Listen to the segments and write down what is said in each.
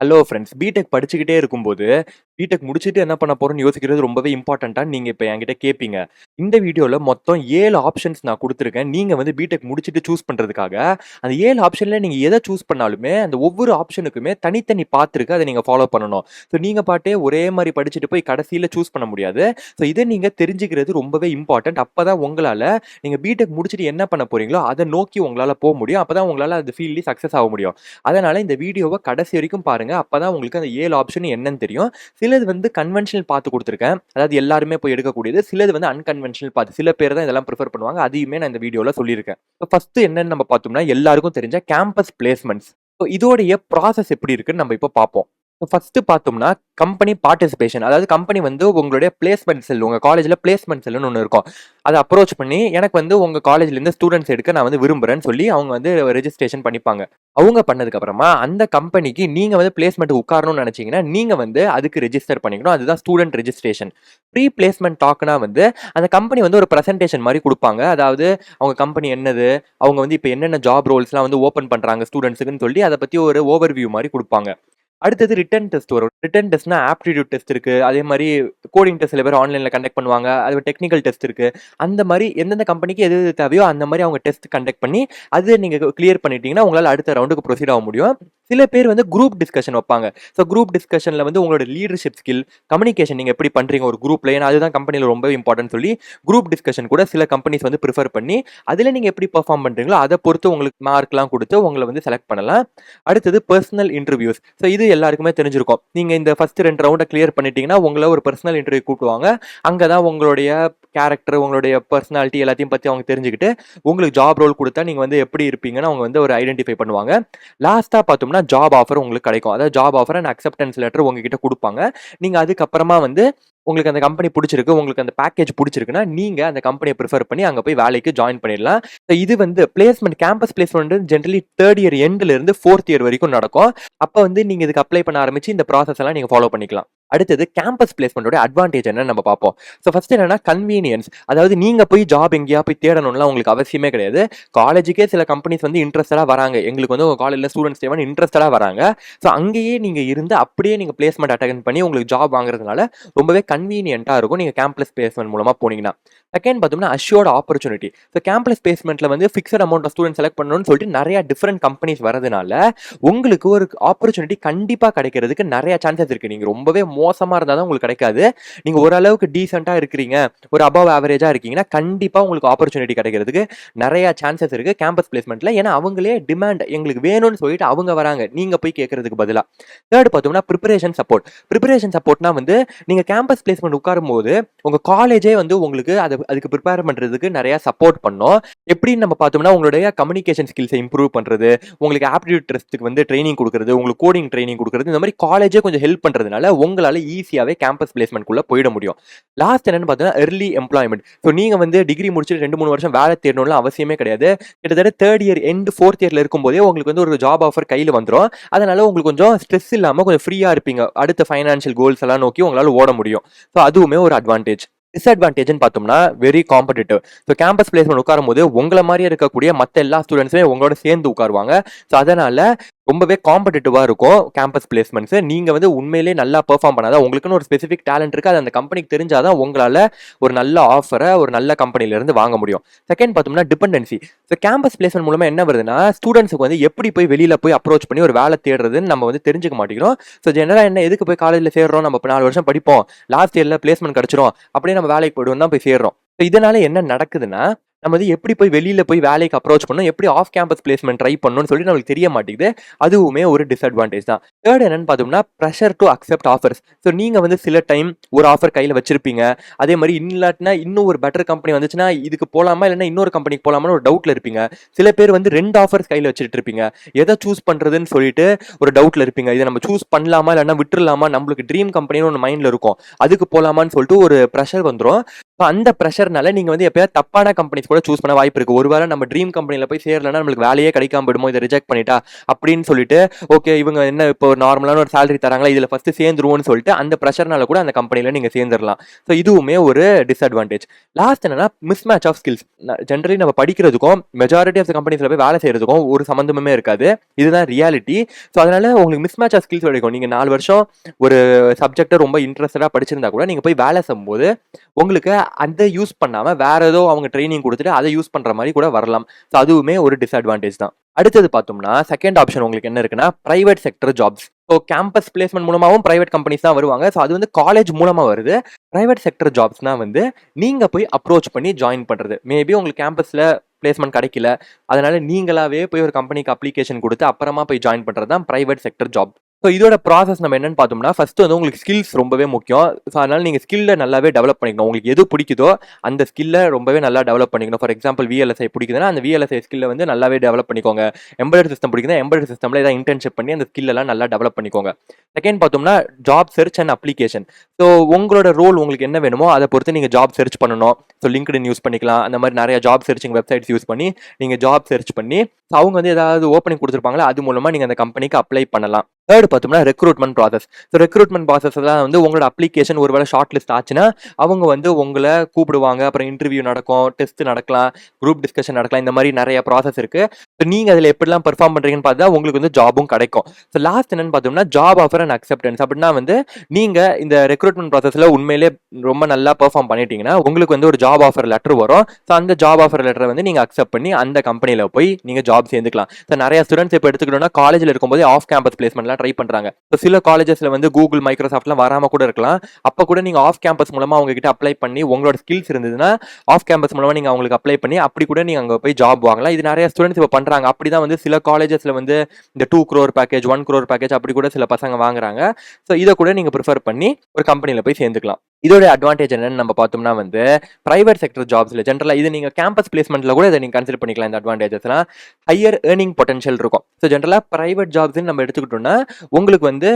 Hello friends. BTech படிச்சுக்கிட்டே இருக்கும்போது, BTech முடிச்சுட்டு என்ன பண்ண போறோம்ன்னு யோசிக்கிறது ரொம்பவே இம்பார்ட்டன்ட்டான்னு நீங்க இப்ப என்கிட்ட கேட்பீங்க. இந்த வீடியோல மொத்தம் 7 ஆப்ஷன்ஸ் நான் குடுத்துருக்கேன். நீங்க வந்து பிடெக் முடிச்சுட்டு சூஸ் பண்றதுக்காக. அந்த 7 ஆப்ஷன்ல நீங்க எத சூஸ் பண்ணாலுமே, அந்த ஒவ்வொரு ஆப்ஷனுக்குமே தனித்தனி பாத் இருக்கு. அத நீங்க ஃபாலோ பண்ணணும். ஸோ நீங்க பாட்டே ஒரே மாரி படிச்சுட்டு போய் கடைசியில சூஸ் பண்ண முடியாது. ஸோ இத நீங்க தெரிஞ்சுக்கிறது ரொம்பவே இம்பார்ட்டன்ட். அப்பதான் உங்களால நீங்க பிடெக் முடிச்சுட்டு என்ன பண்ண போறீங்களோ, அத நோக்கி உங்களால முடியும். அப்பதான் உங்களால அந்த ஃபீல்ட்லயே சக்சஸ் ஆக முடியும். அதனால இந்த வீடியோவ கடைசி வரைக்கும் பாருங்க. அப்பதான் உங்களுக்கு அந்த 7 ஆப்ஷன் என்னன்னு தெரியும். சிலது வந்து கன்வென்ஷனல் பாத்து குடுத்துருக்கேன். அதாவது எல்லாருமே போய் எடுக்கக்கூடியது. சிலது வந்து அன்கன்வென்ஷனல் பாத். சில பேர் தான் இதெல்லாம் பிரிஃபர் பண்ணுவாங்க. அதையுமே நான் இந்த வீடியோல சொல்லியிருக்கேன். ஃபர்ஸ்ட் என்னன்னு நம்ம பார்த்தோம்னா, எல்லாருக்கும் தெரிஞ்ச கேம்பஸ் பிளேஸ்மெண்ட்ஸ். இதோடைய ப்ராசஸ் எப்படி இருக்குன்னு நம்ம இப்ப பார்ப்போம். ஃபர்ஸ்ட் பார்த்தோம்னா, கம்பெனி பார்ட்டிசிபேஷன். அதாவது கம்பெனி வந்து உங்களுடைய பிளேஸ்மெண்ட் செல், உங்க காலேஜ்ல பிளேஸ்மெண்ட் செல்லுன்னு ஒண்ணு இருக்கும். அத அப்ரோச் பண்ணி, எனக்கு வந்து உங்க காலேஜ்ல இருந்து ஸ்டூடண்ட்ஸ் எடுக்க நான் வந்து விரும்புறேன்னு சொல்லி அவங்க வந்து ரெஜிஸ்ட்ரேஷன் பண்ணிப்பாங்க. அவங்க பண்ணதுக்கு அப்புறமா அந்த கம்பெனிக்கு நீங்க வந்து பிளேஸ்மெண்ட் உட்காரணும்னு நினைச்சீங்கன்னா, நீங்க வந்து அதுக்கு ரெஜிஸ்டர் பண்ணிக்கணும். அதுதான் ஸ்டூடண்ட் ரெஜிஸ்ட்ரேஷன். ப்ரீ பிளேஸ்மெண்ட் டாக்னா வந்து அந்த கம்பெனி வந்து ஒரு பிரசன்டேஷன் மாரி குடுப்பாங்க. அதாவது அவங்க கம்பெனி என்னது, அவங்க வந்து இப்ப என்னென்ன ஜாப் ரோல்ஸ்லாம் வந்து ஓப்பன் பண்றாங்க ஸ்டூடண்ட்ஸ்க்குன்னு சொல்லி அத பத்தி ஒரு ஓவர்வியூ மாரி குடுப்பாங்க. அடுத்தது ரிட்டன் டெஸ்ட் வரும். ரிட்டன் டெஸ்ட்னா ஆப்டிட்யூட் டெஸ்ட் இருக்கு. அதே மாரி கோடிங் டெஸ்ட் சில பேர் ஆன்லைன்ல கண்டக்ட் பண்ணுவாங்க. அது டெக்னிக்கல் டெஸ்ட் இருக்கு. அந்த மாரி எந்தெந்த கம்பெனிக்கு எது எது தேவையோ அந்த மாரி அவங்க டெஸ்ட் கண்டக்ட் பண்ணி, அது நீங்க கிளியர் பண்ணிட்டீங்கன்னா, உங்களால அடுத்த ரவுண்டுக்கு ப்ரொசீட் ஆக முடியும். சில பேர் வந்து குரூப் டிஸ்கஷன் வைப்பாங்க. ஸோ குரூப் டிஸ்கஷன்ல வந்து உங்களோட லீடர்ஷிப் ஸ்கில், கம்யூனிகேஷன் நீங்க எப்படி பண்றீங்க ஒரு குரூப்ல, ஏன்னா அதுதான் கம்பெனில ரொம்ப இம்பார்ட்டன்ட் சொல்லி குரூப் டிஸ்கஷன் கூட சில கம்பெனிஸ் வந்து பிரிஃபர் பண்ணி, அதுல நீங்க எப்படி பெர்ஃபார்ம் பண்றீங்களோ அத பொறுத்து உங்களுக்கு மார்க்லாம் குடுத்து உங்கள வந்து செலக்ட் பண்ணலாம். அடுத்தது பெர்சனல் இன்டர்வியூஸ். ஸோ இது எல்லாருக்குமே தெரிஞ்சிருக்கும். நீங்க இந்த ஃபர்ஸ்ட் 2 ரவுண்ட கிளியர் பண்ணிட்டீங்கன்னா, உங்கள ஒரு பெர்சனல் இன்டர்வியூ கூப்பிடுவாங்க. அங்க தான் உங்களுடைய கேரக்டர், உங்களுடைய பெர்சனாலிட்டி எல்லாத்தையும் பத்தி அவங்க தெரிஞ்சுக்கிட்டு, உங்களுக்கு ஜாப் ரோல் குடுத்தா நீங்க வந்து எப்படி இருப்பீங்கன்னு அவங்க வந்து ஒரு ஐடென்டிஃபை பண்ணுவாங்க. லாஸ்ட்டா பார்த்தோம்னா, ஜாப் ஆஃபர் உங்களுக்கு கிடைக்கும். அதாவது job offer and acceptance letter உங்ககிட்ட குடுப்பாங்க. நீங்க அதுக்கப்புறமா வந்து உங்களுக்கு அந்த கம்பெனி புடிச்சிருக்கு, உங்களுக்கு அந்த பேக்கேஜ் புடிச்சிருக்குன்னா, நீங்க அந்த கம்பெனிய பிரிஃபர் பண்ணி அங்க போய் வேலைக்கு ஜாயின் பண்ணிடலாம். இது வந்து placement, campus placement generally 3rd year எண்ட்ல இருந்து 4th இயர் வரைக்கும் நடக்கும். அப்ப வந்து நீங்க இதுக்கு அப்ளை பண்ண ஆரம்பிச்சு இந்த ப்ராசஸ் எல்லாம் நீங்க ஃபாலோ பண்ணிக்கலாம். அடுத்தது கேம்பஸ் பிளேஸ்மெண்டோட அட்வான்டேஜ் என்னன்னு நம்ம பார்ப்போம். ஸோ ஃபர்ஸ்ட் என்னன்னா கன்வீனியன்ஸ். அதாவது நீங்க போய் ஜாப் எங்கேயா போய் தேடணும்லாம் உங்களுக்கு அவசியமே கிடையாது. காலேஜுக்கே சில கம்பெனிஸ் வந்து இன்ட்ரெஸ்டடா வராங்க. எங்களுக்கு வந்து உங்க காலேஜ்ல ஸ்டூடெண்ட்ஸ் தேவைன்னு இன்ட்ரெஸ்டடா வராங்க. ஸோ அங்கேயே நீங்க இருந்து அப்படியே நீங்க பிளேஸ்மெண்ட் அட்டெண்ட் பண்ணி உங்களுக்கு ஜாப் வாங்குறதுனால ரொம்பவே கன்வீனியன்ட்டா இருக்கும். நீங்க கேம்பஸ் பிளேஸ்மெண்ட் மூலமா போனீங்கன்னா. செகண்ட் பார்த்தோம்னா அஷ்யூர்ட் ஆப்பர்ச்சுனிட்டி. ஸோ கேம்பஸ் பிளேஸ்மெண்ட்ல வந்து fixed amount of student select பண்ணணும்னு சொல்லிட்டு நிறைய டிஃபரெண்ட் கம்பெனிஸ் வரதுனால உங்களுக்கு ஒரு ஆப்பர்ச்சுனிட்டி கண்டிப்பா கிடைக்கிறதுக்கு நிறைய சான்சஸ் இருக்கு. நீங்க ரொம்பவே மோசமா இருந்தா தான் உங்களுக்கு கிடைக்காது. நீங்க ஓரளவுக்கு டீசென்ட்டா இருக்கிறீங்க, ஒரு அபவ் ஆவரேஜா இருக்கீங்கன்னா, கண்டிப்பா உங்களுக்கு ஆப்பர்ச்சுனிட்டி கிடைக்கிறதுக்கு நிறைய சான்சஸ் இருக்கு கேம்பஸ் பிளேஸ்மெண்ட்ல. ஏன்னா அவங்களே டிமாண்ட் எங்களுக்கு வேணும்னு சொல்லிட்டு அவங்க வராங்க. நீங்க போய் கேட்கறதுக்கு பதிலா. தேர்ட் பார்த்தோம்னா பிரிப்பரேஷன் சப்போர்ட். பிரிப்பரேஷன் சப்போர்ட்னா வந்து நீங்க கேம்பஸ் பிளேஸ்மெண்ட் உட்காரும்போது உங்க காலேஜே வந்து உங்களுக்கு அதுக்கு ப்ரிப்பேர் பண்றதுக்கு நிறைய சப்போர்ட் பண்ணும். எப்படின்னு நம்ம பார்த்தோம்னா உங்களுடைய கம்யூனிகேஷன் ஸ்கில்ஸை இம்ப்ரூவ் பண்றது, உங்களுக்கு ஆப்டிடியூட் டெஸ்ட்டுக்கு வந்து ட்ரைனிங் கொடுக்குறது, உங்களுக்கு கோடிங் ட்ரைனிங் கொடுக்குறது, இந்த மாதிரி காலேஜே கொஞ்சம் ஹெல்ப் பண்றதுனால உங்களால ஈஸியாவே கேம்பஸ் பிளேஸ்மெண்ட்குள்ள போயிட முடியும். லாஸ்ட் என்னன்னு பார்த்தீங்கன்னா early employment. ஸோ நீங்க வந்து டிகிரி முடிச்சுட்டு 2-3 வருஷம் வேலை தேடணும்லாம் அவசியமே கிடையாது. கிட்டத்தட்ட 3rd இயர் எண்ட் 4th இயர்ல இருக்கும்போதே உங்களுக்கு வந்து ஒரு ஜாப் ஆஃபர் கையில வந்துரும். அதனால உங்களுக்கு கொஞ்சம் ஸ்ட்ரெஸ் இல்லாம கொஞ்சம் ஃப்ரீயா இருப்பீங்க. அடுத்த ஃபைனான்ஷியல் கோல்ஸ் எல்லாம் நோக்கி உங்களால ஓட முடியும். ஸோ அதுவுமே ஒரு அட்வான்டேஜ். டிஸ்அட்வான்டேஜ்னு பார்த்தோம்னா very competitive. So campus placement உட்காரும்போது உங்களை மாதிரியே இருக்கக்கூடிய மற்ற எல்லா ஸ்டூடெண்ட்ஸுமே உங்களோட சேர்ந்து உட்காருவாங்க. ஸோ அதனால ரொம்பவே காம்படிட்டிவா இருக்கும் கேம்பஸ் பிளேஸ்மெண்ட்ஸ். நீங்க வந்து உண்மையிலேயே நல்லா பெர்ஃபார்ம் பண்ணாதான், உங்களுக்குன்னு ஒரு ஸ்பெசிஃபிக் டேலண்ட் இருக்கு, அது அந்த கம்பெனிக்கு தெரிஞ்சாதான் உங்களால ஒரு நல்ல ஆஃபரை ஒரு நல்ல கம்பெனில இருந்து வாங்க முடியும். செகண்ட் பார்த்தோம்னா டிபெண்டன்சி. ஸோ கேம்பஸ் பிளேஸ்மெண்ட் மூலமா என்ன வருதுன்னா, ஸ்டூடெண்ட்ஸுக்கு வந்து எப்படி போய் வெளியில போய் அப்ரோச் பண்ணி ஒரு வேலை தேடுறதுன்னு நம்ம வந்து தெரிஞ்சுக்க மாட்டேங்கிறோம். ஸோ ஜெனரலா என்ன, எதுக்கு போய் காலேஜ்ல சேர்றோம், நம்ம இப்போ 4 வருஷம் படிப்போம், லாஸ்ட் இயர்ல பிளேஸ்மெண்ட் கிடைச்சிரும், அப்படியே நம்ம வேலைக்கு போயிடுவோம் தான் போய் சேர்றோம். இதனால என்ன நடக்குதுன்னா, நம்ம வந்து எப்படி போய் வெளியில போய் வேலைக்கு அப்ரோச் பண்ணணும், எப்படி ஆஃப் கேம்பஸ் பிளேஸ்மெண்ட் ட்ரை பண்ணணும்னு சொல்லி நம்மளுக்கு தெரிய மாட்டேங்குது. அதுவுமே ஒரு டிஸ்அட்வான்டேஜ் தான். தேர்ட் என்னன்னு பார்த்தோம்னா pressure to accept offers. So நீங்க வந்து சில டைம் ஒரு ஆஃபர் கையில வச்சிருப்பீங்க. அதே மாதிரி இல்லாட்டினா இன்னும் ஒரு பெட்டர் கம்பெனி வந்துச்சுன்னா இதுக்கு போலாமா இல்லைன்னா இன்னொரு கம்பெனிக்கு போலாமான்னு ஒரு டவுட்ல இருப்பீங்க. சில பேர் வந்து 2 ஆஃபர்ஸ் கையில வச்சுட்டு இருப்பீங்க. எதை சூஸ் பண்றதுன்னு சொல்லிட்டு ஒரு டவுட்ல இருப்பீங்க. இதை நம்ம சூஸ் பண்ணலாமா இல்லைன்னா விட்டுறலாமா, நம்மளுக்கு ட்ரீம் கம்பெனின்னு ஒன்று மைண்ட்ல இருக்கும், அதுக்கு போலாமான்னு சொல்லிட்டு ஒரு ப்ரெஷர் வந்துடும். ஸோ அந்த ப்ரெஷர்னால நீங்க வந்து எப்பயாவது தப்பான கம்பெனிஸ் கூட சூஸ் பண்ண வாய்ப்பு இருக்கு. ஒருவேளை நம்ம ட்ரீம் கம்பெனில போய் சேரலன்னா நம்மளுக்கு வேலையே கிடைக்காம போயிடுமோ, இதை ரிஜெக்ட் பண்ணிட்டா அப்படின்னு சொல்லிட்டு, ஓகே இவங்க என்ன இப்போ நார்மலான ஒரு சேலரி தராங்களா, இதுல ஃபர்ஸ்ட் சேர்ந்துருவோம்னு சொல்லிட்டு அந்த ப்ரெஷர்னால கூட அந்த கம்பெனில நீங்க சேர்ந்துடலாம். ஸோ இதுவுமே ஒரு டிஸ்அட்வான்டேஜ். லாஸ்ட் என்னன்னா mismatch of skills. Generally நம்ம படிக்கிறதுக்கும் மெஜாரிட்டி ஆஃப் கம்பெனிஸ்ல போய் வேலை செய்யறதுக்கும் ஒரு சம்பந்தமே இருக்காது. இதுதான் ரியாலிட்டி. ஸோ அதனால உங்களுக்கு மிஸ் மேட்ச் ஆஃப் ஸ்கில்ஸ் கிடைக்கும். நீங்க 4 வருஷம் ஒரு சப்ஜெக்டை ரொம்ப இன்ட்ரெஸ்டடா படிச்சிருந்தா கூட நீங்க போய் வேலை செய்யும்போது உங்களுக்கு அதை யூஸ் பண்ணாம வேற ஏதோ அவங்க ட்ரைனிங் கொடுத்துட்டு அதை யூஸ் பண்ற மாதிரி கூட வரலாம். ஸோ அதுவுமே ஒரு டிஸ்அட்வான்டேஜ் தான். அடுத்தது பார்த்தோம்னா செகண்ட் ஆப்ஷன் உங்களுக்கு என்ன இருக்குன்னா private sector jobs. So campus placement மூலமாகவும் பிரைவேட் கம்பெனிஸ் தான் வருவாங்க. ஸோ அது வந்து காலேஜ் மூலமா வருது. பிரைவேட் செக்டர் ஜாப்ஸ்னா வந்து நீங்க போய் அப்ரோச் பண்ணி ஜாயின் பண்றது. மேபி உங்களுக்கு கேம்பஸ்ல பிளேஸ்மெண்ட் கிடைக்கல, அதனால நீங்களாவே போய் ஒரு கம்பெனிக்கு அப்ளிகேஷன் கொடுத்து அப்புறமா போய் ஜாயின் பண்றது தான் பிரைவேட் செக்டர் ஜாப். ஸோ இதோட ப்ராசஸ் நம்ம என்னன்னு பார்த்தோம்னா ஃபர்ஸ்ட் வந்து உங்களுக்கு ஸ்கில்ஸ் ரொம்பவே முக்கியம். ஸோ அதனால நீங்கள் ஸ்கில்லை நல்லாவே டெவலப் பண்ணிக்கணும். உங்களுக்கு எது பிடிக்குதோ அந்த ஸ்கில்லை ரொம்பவே நல்லா டெவலப் பண்ணிக்கணும். ஃபார் எக்ஸாம்பிள் VLSI பிடிக்குதுன்னா அந்த VLSI ஸ்கில்லை வந்து நல்லாவே டெவலப் பண்ணிக்கோங்க. எம்பெடட் சிஸ்டம் பிடிக்குதுன்னா எம்பெடட் சிஸ்டம்ல ஏதாவது இன்டர்ன்ஷிப் பண்ணி அந்த ஸ்கில்லெல்லாம் நல்லா டெவலப் பண்ணிக்கோங்க. செகண்ட் பார்த்தோம்னா job search and application. So உங்களோட ரோல் உங்களுக்கு என்ன வேணுமோ அதை பொறுத்து நீங்கள் ஜாப் சர்ச் பண்ணணும். ஸோ லிங்க்டின் யூஸ் பண்ணிக்கலாம். அந்த மாதிரி நிறைய ஜாப் சர்ச்சிங் வெப்சைட்ஸ் யூஸ் பண்ணி நீங்கள் ஜாப் சர்ச் பண்ணி அவங்க வந்து ஏதாவது ஓப்பனிங் கொடுத்துருப்பாங்களா அது மூலமாக நீங்கள் அந்த கம்பெனிக்கு அப்ளை பண்ணலாம். தேர்ட் பார்த்தோம்னா recruitment process. So recruitment process தான் வந்து உங்களோட அப்ளிகேஷன் ஒரு வேளை ஷார்ட் லிஸ்ட் ஆச்சுன்னா அவங்க வந்து உங்களை கூப்பிடுவாங்க. அப்புறம் இன்டர்வியூ நடக்கும், டெஸ்ட் நடக்கலாம், குரூப் டிஸ்கஷன் நடக்கலாம். இந்த மாதிரி நிறைய ப்ராசஸ் இருக்கு. ஸோ நீங்கள் அதில் எப்படிலாம் பெர்ஃபார்ம் பண்ணுறீங்கன்னு பார்த்தா உங்களுக்கு வந்து ஜாபும் கிடைக்கும். ஸோ லாஸ்ட் என்னன்னு பார்த்தோம்னா ஜாப் ஆஃபர் அண்ட் அக்செப்டன்ஸ். அப்படின்னா வந்து நீங்கள் இந்த ரெக்ரூட்மெண்ட் ப்ராசஸில் உண்மையிலே ரொம்ப நல்லா பெர்ஃபார்ம் பண்ணிட்டீங்கன்னா உங்களுக்கு வந்து ஒரு ஜாப் ஆஃபர் லெட்டர் வரும். ஸோ அந்த ஜாப் ஆஃபர் லெட்டரை வந்து நீங்கள் அக்செப்ட் பண்ணி அந்த கம்பெனியில் போய் நீங்கள் ஜாப் சேர்ந்துக்கலாம். ஸோ நிறைய ஸ்டூடெண்ட்ஸ் இப்போ எடுத்துக்கிட்டோம்னா காலேஜில் இருக்கும்போது ஆஃப் கேம்பஸ் பிளேஸ்மெண்ட்லாம் ட்ரை பண்றாங்க. சில காலேஜஸ்ல வந்து கூகுள் மைக்ரோசாஃப்ட்லாம் வராம கூட இருக்கலாம். அப்ப கூட நீங்க ஆஃப் கேம்பஸ் மூலமா அவங்க கிட்ட அப்ளை பண்ணி உங்களோட ஸ்கில்ஸ் இருந்ததுன்னா ஆஃப் கேம்பஸ் மூலமா நீங்க அவங்களுக்கு அப்ளை பண்ணி அப்படி கூட நீங்க அங்க போய் ஜாப் வாங்கலாம். இது நிறைய ஸ்டூடெண்ட்ஸ் இப்ப பண்றாங்க. அப்படிதான் வந்து சில காலேஜஸ்ல வந்து இந்த 2 crore பேக்கேஜ் 1 crore பேக்கேஜ் அப்படி கூட சில பசங்க வாங்குறாங்க. ஸோ இதை கூட நீங்க ப்ரிஃபர் பண்ணி ஒரு கம்பெனில போய் சேர்ந்துக்கலாம். இதோட அட்வான்டேஜ் என்னன்னு நம்ம பார்த்தோம்னா வந்து பிரைவேட் செக்டர் ஜாப்ஸ்ல ஜென்ரலா இது நீங்க கேம்பஸ் பிளேஸ்மெண்ட்ல கூட இதை நீங்க கன்சிடர் பண்ணிக்கலாம். இந்த அட்வான்டேஜஸ்லாம் ஹையர் ஏர்னிங் பொட்டன்ஷியல் இருக்கும். ஸோ ஜென்ரலா பிரைவேட் ஜாப்ஸ் நம்ம எடுத்துக்கிட்டோம்னா உங்களுக்கு வந்து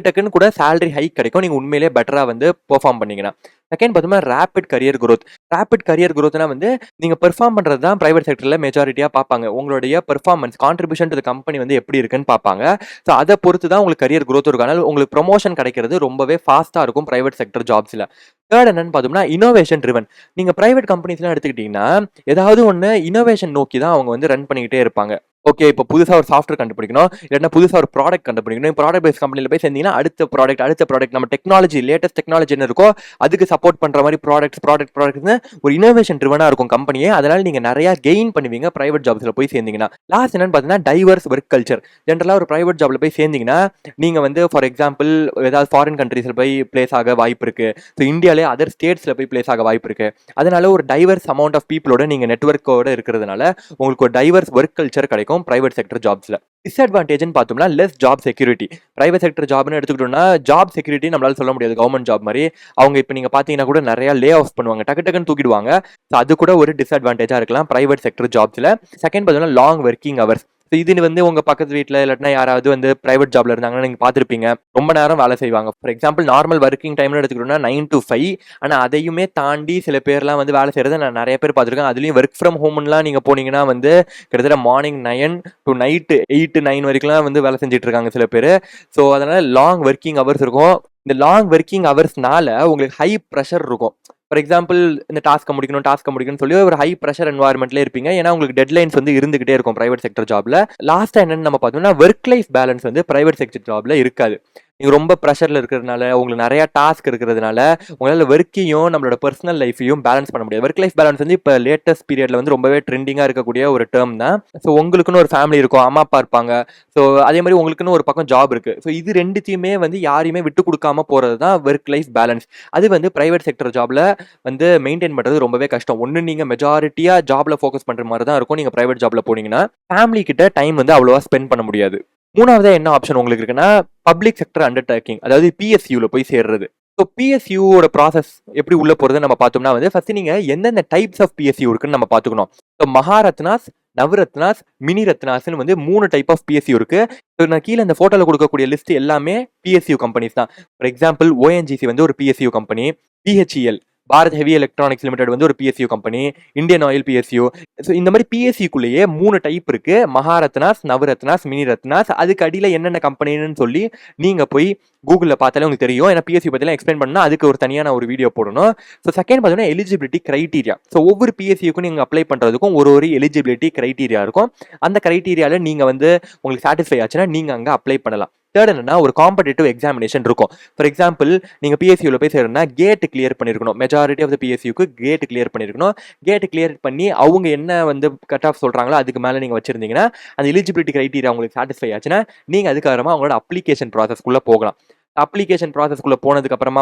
டக்குன்னு கூட சேலரி ஹைக் கிடைக்கும். நீங்க உண்மையிலேயே பெட்டரா வந்து பெர்ஃபார்ம் பண்ணீங்கன்னா. செகண்ட் பார்த்தோம்னா rapid career growth. Rapid career growthனா வந்து நீங்க பெர்ஃபார்ம் பண்றது தான் பிரைவேட் செக்டர்ல மெஜாரிட்டியா பார்ப்பாங்க. உங்களுடைய பெர்ஃபார்மன்ஸ் கான்ட்ரிபியூஷன் டு கம்பெனி வந்து எப்படி இருக்குன்னு பார்ப்பாங்க. ஸோ அதை பொறுத்து தான் உங்களுக்கு கரியர் growth இருக்கும். அதனால உங்களுக்கு ப்ரொமோஷன் கிடைக்கிறது ரொம்பவே ஃபாஸ்டா இருக்கும் பிரைவேட் செக்டர் ஜாப்ஸ்ல. தேர்ட் என்னன்னு பார்த்தோம்னா இனோவேஷன் ட்ரிவன். நீங்க பிரைவேட் கம்பெனிஸ்லாம் எடுத்துக்கிட்டீங்கன்னா ஏதாவது ஒன்று இனோவேஷன் நோக்கி தான் அவங்க வந்து ரன் பண்ணிக்கிட்டே இருப்பாங்க. ஓகே இப்போ புதுசாக ஒரு சாஃப்ட்வேர் கண்டுபிடிக்கணும், இல்லைன்னா புதுசாக ஒரு ப்ராடக்ட் கண்டுபிடிக்கணும். ப்ராடக்ட் பேஸ் கம்பெனியில் போய் சேர்ந்தீங்கன்னா அடுத்த ப்ராடக்ட் நம்ம டெக்னாலஜி லேட்டஸ்ட் டெக்னாலஜி என்ன இருக்கோ அதுக்கு சப்போர்ட் பண்ணுற மாதிரி ப்ராடக்ட்னு ஒரு இனோவேஷன் ட்ரிவனாக இருக்கும் கம்பெனியே. அதனால நீங்கள் நிறையா கெயின் பண்ணுவீங்க பிரைவேட் ஜாப்ஸில் போய் சேர்ந்தீங்கன்னா. லாஸ்ட் என்னன்னு பார்த்தீங்கன்னா டைவர்ஸ் ஒர்க் கல்ச்சர். ஜென்ரலாக ஒரு பிரைவேட் ஜாப்ல போய் சேர்ந்தீங்கன்னா நீங்கள் வந்து ஃபார் எக்ஸாம்பிள் ஏதாவது ஃபாரின் கண்ட்ரீஸில் போய் பிளேஸ் ஆக வாய்ப்பு இருக்கு. ஸோ இந்தியாவிலே அதர் ஸ்டேட்ஸில் போய் பிளேஸ் ஆக வாய்ப்பு இருக்கு. அதனால ஒரு டைவர்ஸ் அமௌண்ட் ஆஃப் பீப்புளோட நீங்கள் நெட்வொர்க்கோட இருக்கிறதுனால உங்களுக்கு ஒரு டைவர்ஸ் ஒர்க் கல்ச்சர் கிடைக்கும் பிரைவேட் செக்டர் ஜாப்ஸ்ல. டிஸ்அட்வான்டேஜ்னு பார்த்தோம்னா less job security. Private sector ஜாப்னு எடுத்துக்கிட்டோம்னா ஜாப் செக்யூரிட்டி நம்மளால சொல்ல முடியாது. கவர்மெண்ட் ஜாப் மாதிரி அவங்க இப்போ நீங்க பாத்தீங்கன்னா கூட நிறைய லே ஆஃப் பண்ணுவாங்க, டக்குன்னு தூக்கிடுவாங்க. அது கூட ஒரு டிஸ்அட்வான்டேஜா இருக்கலாம் பிரைவேட் செக்டர் ஜாப்ஸ்ல. செகண்ட் பார்த்தோம்னா லாங் ஒர்க்கிங் ஹவர்ஸ். இது வந்து உங்க பக்கத்து வீட்டில் இல்லாட்டினா யாராவது வந்து பிரைவேட் ஜாப்ல இருந்தாங்கன்னா நீங்க பார்த்துருப்பீங்க, ரொம்ப நேரம் வேலை செய்வாங்க. ஃபார் எக்ஸாம்பிள் நார்மல் ஒர்க்கிங் டைம்னு எடுத்துக்கிட்டோம்னா 9 to 5. ஆனால் அதையுமே தாண்டி சில பேர்லாம் வந்து வேலை செய்யறதை நான் நிறைய பேர் பார்த்துருக்கேன். அதுலேயும் ஒர்க் ஃப்ரம் ஹோம்லாம் நீங்க போனீங்கன்னா வந்து கிட்டத்தட்ட மார்னிங் 9 to நைட்டு 8 9 வரைக்கும்லாம் வந்து வேலை செஞ்சுட்டு இருக்காங்க சில பேர். ஸோ அதனால லாங் ஒர்க்கிங் ஹவர்ஸ் இருக்கும். இந்த லாங் ஒர்க்கிங் ஹவர்ஸ்னால உங்களுக்கு ஹை ப்ரெஷர் இருக்கும். ஃபார் எக்ஸாம்பிள் இந்த டாஸ்க்கை முடிக்கணும்னு சொல்லி ஒரு ஹை ப்ரெஷர் என்வாயர்மெண்ட்ல இருப்பீங்க. ஏன்னா உங்களுக்கு டெட்லைன்ஸ் வந்து இருந்துகிட்டே இருக்கும் பிரைவேட் செக்டர் ஜாப்ல. லாஸ்டா என்னன்னு நம்ம பார்த்தோம்னா ஒர்க் லைஃப் பேலன்ஸ் வந்து பிரைவேட் செக்டர் ஜாப்ல இருக்காது. நீங்க ரொம்ப ப்ரெஷர்ல இருக்கிறதுனால உங்களுக்கு நிறைய டாஸ்க் இருக்கிறதுனால உங்களால ஒர்க்கையும் நம்மளோட பர்சனல் லைஃபையும் பேலன்ஸ் பண்ண முடியாது. ஒர்க் லைஃப் பேலன்ஸ் வந்து இப்போ லேட்டஸ்ட் பீரியட்ல வந்து ரொம்பவே ட்ரெண்டிங்கா இருக்கக்கூடிய ஒரு டேர்ம் தான். ஸோ உங்களுக்குன்னு ஒரு ஃபேமிலி இருக்கும், அம்மா அப்பா இருப்பாங்க. ஸோ அதே மாதிரி உங்களுக்குன்னு ஒரு பக்கம் ஜாப் இருக்கு. ஸோ இது ரெண்டுத்தையுமே வந்து யாரையுமே விட்டு கொடுக்காம போறது தான் ஒர்க் லைஃப் பேலன்ஸ். அது வந்து பிரைவேட் செக்டர் ஜாப்ல வந்து மெயின்டைன் பண்றது ரொம்பவே கஷ்டம். ஒன்று நீங்க மெஜாரிட்டியா ஜாப்ல ஃபோக்கஸ் பண்ற மாதிரி தான் இருக்கும். நீங்க பிரைவேட் ஜாப்ல போனீங்கன்னா ஃபேமிலி கிட்ட டைம் வந்து அவ்வளோவா ஸ்பெண்ட் பண்ண முடியாது. மூணாவது என்ன ஆப்ஷன் உங்களுக்கு இருக்குன்னா பப்ளிக் செக்டர் அண்டர்டேக்கிங், அதாவது PSUல போய் சேர்றது. ஸோ PSUவோட ப்ராசஸ் எப்படி உள்ள போறது நம்ம பார்த்தோம்னா வந்து ஃபர்ஸ்ட் நீங்க எந்தெந்த டைப்ஸ் ஆஃப் PSU இருக்குன்னு நம்ம பார்த்துக்கணும். ஸோ மகாரத்னாஸ், நவரத்னாஸ், மினி ரத்னாஸ்னு வந்து 3 டைப் ஆஃப் PSU இருக்கு. ஸோ நான் கீழே இந்த போட்டோல கொடுக்கக்கூடிய லிஸ்ட் எல்லாமே PSU கம்பெனிஸ் தான். ஃபார் எக்ஸாம்பிள் ONGC வந்து ஒரு PSU company, BHEL Bharat heavy electronics limited வந்து ஒரு PSU company, Indian oil PSU. So இந்த மாதிரி பிஎஸ்சிக்குள்ளேயே 3 டைப் இருக்கு. மகாரத்னாஸ், நவரத்னாஸ், மினி ரத்னாஸ். அதுக்கு அடியில என்னென்ன கம்பெனின்னு சொல்லி நீங்க போய் கூகுளில் பார்த்தாலே உங்களுக்கு தெரியும். ஏன்னா பிஎஸ்சி பற்றிலாம் எக்ஸ்பிளைன் பண்ணால் அதுக்கு ஒரு தனியான ஒரு வீடியோ போடணும். ஸோ செகண்ட் பார்த்தீங்கன்னா எலிஜிபிலிட்டி கிரைட்டீரியா. ஸோ ஒவ்வொரு பிஎஸ்சிக்கும் நீங்கள் அப்ளை பண்ணுறதுக்கும் ஒரு எலிஜிபிலிட்டி கிரைட்டீரியா இருக்கும். அந்த கிரைட்டீரியாவில் நீங்கள் வந்து உங்களுக்கு சாட்டிஸ்ஃபை ஆச்சுன்னா நீங்கள் அங்கே அப்ளை பண்ணலாம். தேர்ட் என்னன்னா ஒரு காம்படிட்டிவ் எக்ஸாமினேஷன் இருக்கும். ஃபார் எக்ஸாம்பிள் நீங்கள் பிஎஸ்சியில் போய் சேரணும்னா கேட் கிளியர் பண்ணியிருக்கணும். மெஜாரிட்டி ஆஃப் த பிஎஸ்சிக்கு கேட் கிளியர் பண்ணியிருக்கணும். கேட் கிளியர் பண்ணி அவங்க என்ன வந்து கட் ஆஃப் சொல்கிறாங்களோ அதுக்கு மேலே நீங்கள் வச்சிருந்தீங்கன்னா அந்த எலிஜிபிலிட்டி கிரைட்டீரியா உங்களுக்கு சாட்டிஸ்ஃபை ஆச்சுன்னா நீங்கள் அதுக்கப்புறமா அவங்களோட அப்ளிகேஷன் ப்ராசஸ்க்குள்ளே போகலாம். அப்ளிகேஷன் ப்ராசஸ்க்குள்ளே போனதுக்கு அப்புறமா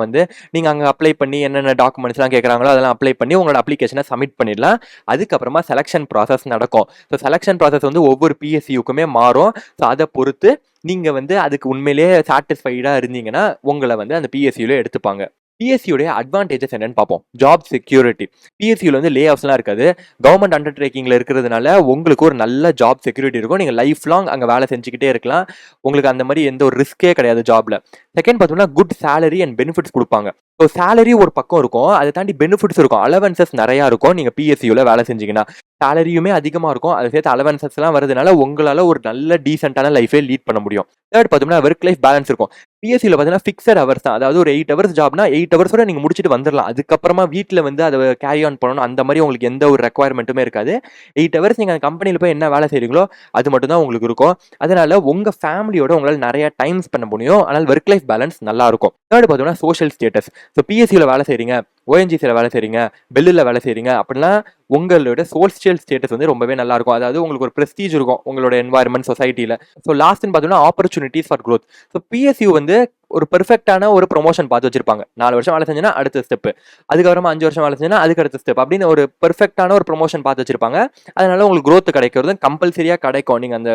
வந்து நீங்கள் அங்கே அப்ளை பண்ணி என்னென்ன டாக்குமெண்ட்ஸ்லாம் கேட்குறாங்களோ அதெல்லாம் அப்ளை பண்ணி உங்களோட அப்ளிகேஷனை சப்மிட் பண்ணிடலாம். அதுக்கப்புறமா செலெக்ஷன் ப்ராசஸ் நடக்கும். ஸோ செலெக்ஷன் ப்ராசஸ் வந்து ஒவ்வொரு பிஎஸ்சியுக்குமே மாறும். ஸோ அதை பொறுத்து நீங்கள் வந்து அதுக்கு உண்மையிலேயே சாட்டிஸ்ஃபைடாக இருந்தீங்கன்னா உங்களை வந்து அந்த பிஎஸ்சியில் எடுத்துப்பாங்க. பிஎஸ்சியோடைய அட்வான்டேஜஸ் என்னன்னு பார்ப்போம். Job security. பிஎஸ்சியில் வந்து லே ஆஃப்ஸ்லாம் இருக்காது. கவர்மெண்ட் அண்டர்டேக்கிங்கில் இருக்கிறதுனால உங்களுக்கு ஒரு நல்ல ஜாப் செக்யூரிட்டி இருக்கும். நீங்கள் லைஃப் லாங் அங்கே வேலை செஞ்சுக்கிட்டே இருக்கலாம். உங்களுக்கு அந்த மாதிரி எந்த ஒரு ரிஸ்கே கிடையாது ஜாப்ல. செகண்ட் பார்த்தோம்னா குட் சேலரி அண்ட் பெனிஃபிட்ஸ் கொடுப்பாங்க. ஸோ சேலரி ஒரு பக்கம் இருக்கும், அதை தாண்டி பெனிஃபிட்ஸ் இருக்கும், அலவன்சஸ் நிறையா இருக்கும். நீங்கள் பிஎஸ்சியில் வேலை செஞ்சீங்கன்னா சேலரியுமே அதிகமாக இருக்கும். அதை சேர்த்து அலவன்சஸ்லாம் வருதுனால உங்களால் ஒரு நல்ல டீசென்டான லைஃபே லீட் பண்ண முடியும். தேர்ட் பார்த்தோம்னா ஒர்க் லைஃப் பேலன்ஸ் இருக்கும். பிஎஸ்சியில் பார்த்தீங்கன்னா ஃபிக்ஸட் ஹவர்ஸ் தான். அதாவது ஒரு 8 ஹவர்ஸ் ஜாப்னா 8 ஹவர்ஸோட நீங்கள் முடிச்சுட்டு வந்துடலாம். அதுக்கப்புறமா வீட்டில் வந்து அதை கேரி ஆன் பண்ணணும் அந்த மாதிரி உங்களுக்கு எந்த ஒரு ரெக்குவயர்மெண்ட்டுமே இருக்காது. 8 ஹவர்ஸ் நீங்கள் அந்த கம்பெனியில் போய் என்ன வேலை செய்கிறீங்களோ அது மட்டும் தான் உங்களுக்கு இருக்கும். அதனால உங்கள் ஃபேமிலியோட உங்களால் நிறைய டைம் ஸ்பெண்ட் பண்ண முடியும். அதனால் ஒர்க் லைஃப் பேலன்ஸ் நல்லா இருக்கும். தேர்ட் பார்த்தோம்னா சோஷியல் ஸ்டேட்டஸ். ஸோ பிஎஸ்சியில் வேலை செய்கிறீங்க, ஓஎன்ஜிசியில் வேலை செய்கிறீங்க, பெல்லில் வேலை செய்கிறீங்க அப்படின்னா உங்களோட சோஷியல் ஸ்டேட்டஸ் வந்து ரொம்பவே நல்லா இருக்கும். அதாவது உங்களுக்கு ஒரு ப்ரெஸ்டீஜ் இருக்கும் உங்களோட என்வாயர்மெண்ட் சொசைட்டியில். ஸோ லாஸ்ட்னு பார்த்தோம்னா opportunities for growth. So PSU வந்து ஒரு பெர்ஃபெக்டான ஒரு ப்ரொமோஷன் பார்த்து வச்சிருப்பாங்க. 4 வருஷம் வேலை செஞ்சோன்னா அடுத்த ஸ்டெப், அதுக்கப்புறமா 5 வருஷம் வேலை செஞ்சோன்னா அதுக்கு அடுத்த ஸ்டெப் அப்படின்னு ஒரு பெர்ஃபெக்டான ஒரு ப்ரொமோஷன் பார்த்து வச்சிருப்பாங்க. அதனால உங்களுக்கு க்ரோத் கிடைக்கிறது கம்பல்சரியாக கிடைக்கும். நீங்கள் அந்த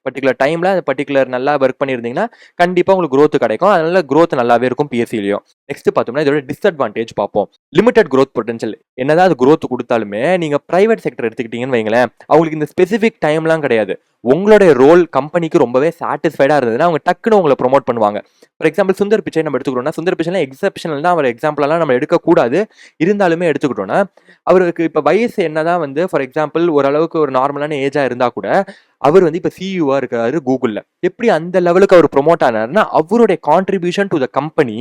பர்டிகுலர் டைமில் அந்த பர்டிகுலர் நல்லா ஒர்க் பண்ணியிருந்தீங்கன்னா கண்டிப்பாக உங்களுக்கு க்ரோத் கிடைக்கும். அதனால க்ரோத் நல்லாவே இருக்கும் பிஎஸ்சிலையும். நெக்ஸ்ட் பார்த்தோம்னா இதோட டிஸ்அட்வான்டேஜ் பார்ப்போம். Limited growth potential. என்னதான் அது க்ரோத் கொடுத்தாலுமே நீங்கள் ப்ரைவேட் செக்டர் எடுத்துக்கிட்டீங்கன்னு வைங்களேன், அவங்களுக்கு இந்த ஸ்பெசிஃபிக் டைம்லாம் கிடையாது. உங்களுடைய ரோல் கம்பெனிக்கு ரொம்பவே சாட்டிஸ்ஃபைடாக இருந்ததுன்னா அவங்க டக்குன்னு உங்களை ப்ரொமோட் பண்ணுவாங்க. ஃபார் எக்ஸாம்பிள் சுந்தர் பிச்சை நம்ம எடுத்துக்கிட்டோம்னா, சுந்தர் பிச்சைலாம் எக்ஸப்ஷனல் தான். அவர் எக்ஸாம்பிளெல்லாம் நம்ம எடுக்கக்கூடாது. இருந்தாலுமே எடுத்துக்கிட்டோம்னா அவருக்கு இப்போ வயசு என்னதான் வந்து ஃபார் எக்ஸாம்பிள் ஓரளவுக்கு ஒரு நார்மலான ஏஜாக இருந்தால் கூட அவர் வந்து இப்போ சிஇஓவாக இருக்காரு கூகுளில். எப்படி அந்த லெவலுக்கு அவர் ப்ரொமோட் ஆனார்னா அவருடைய கான்ட்ரிபியூஷன் டு த கம்பெனி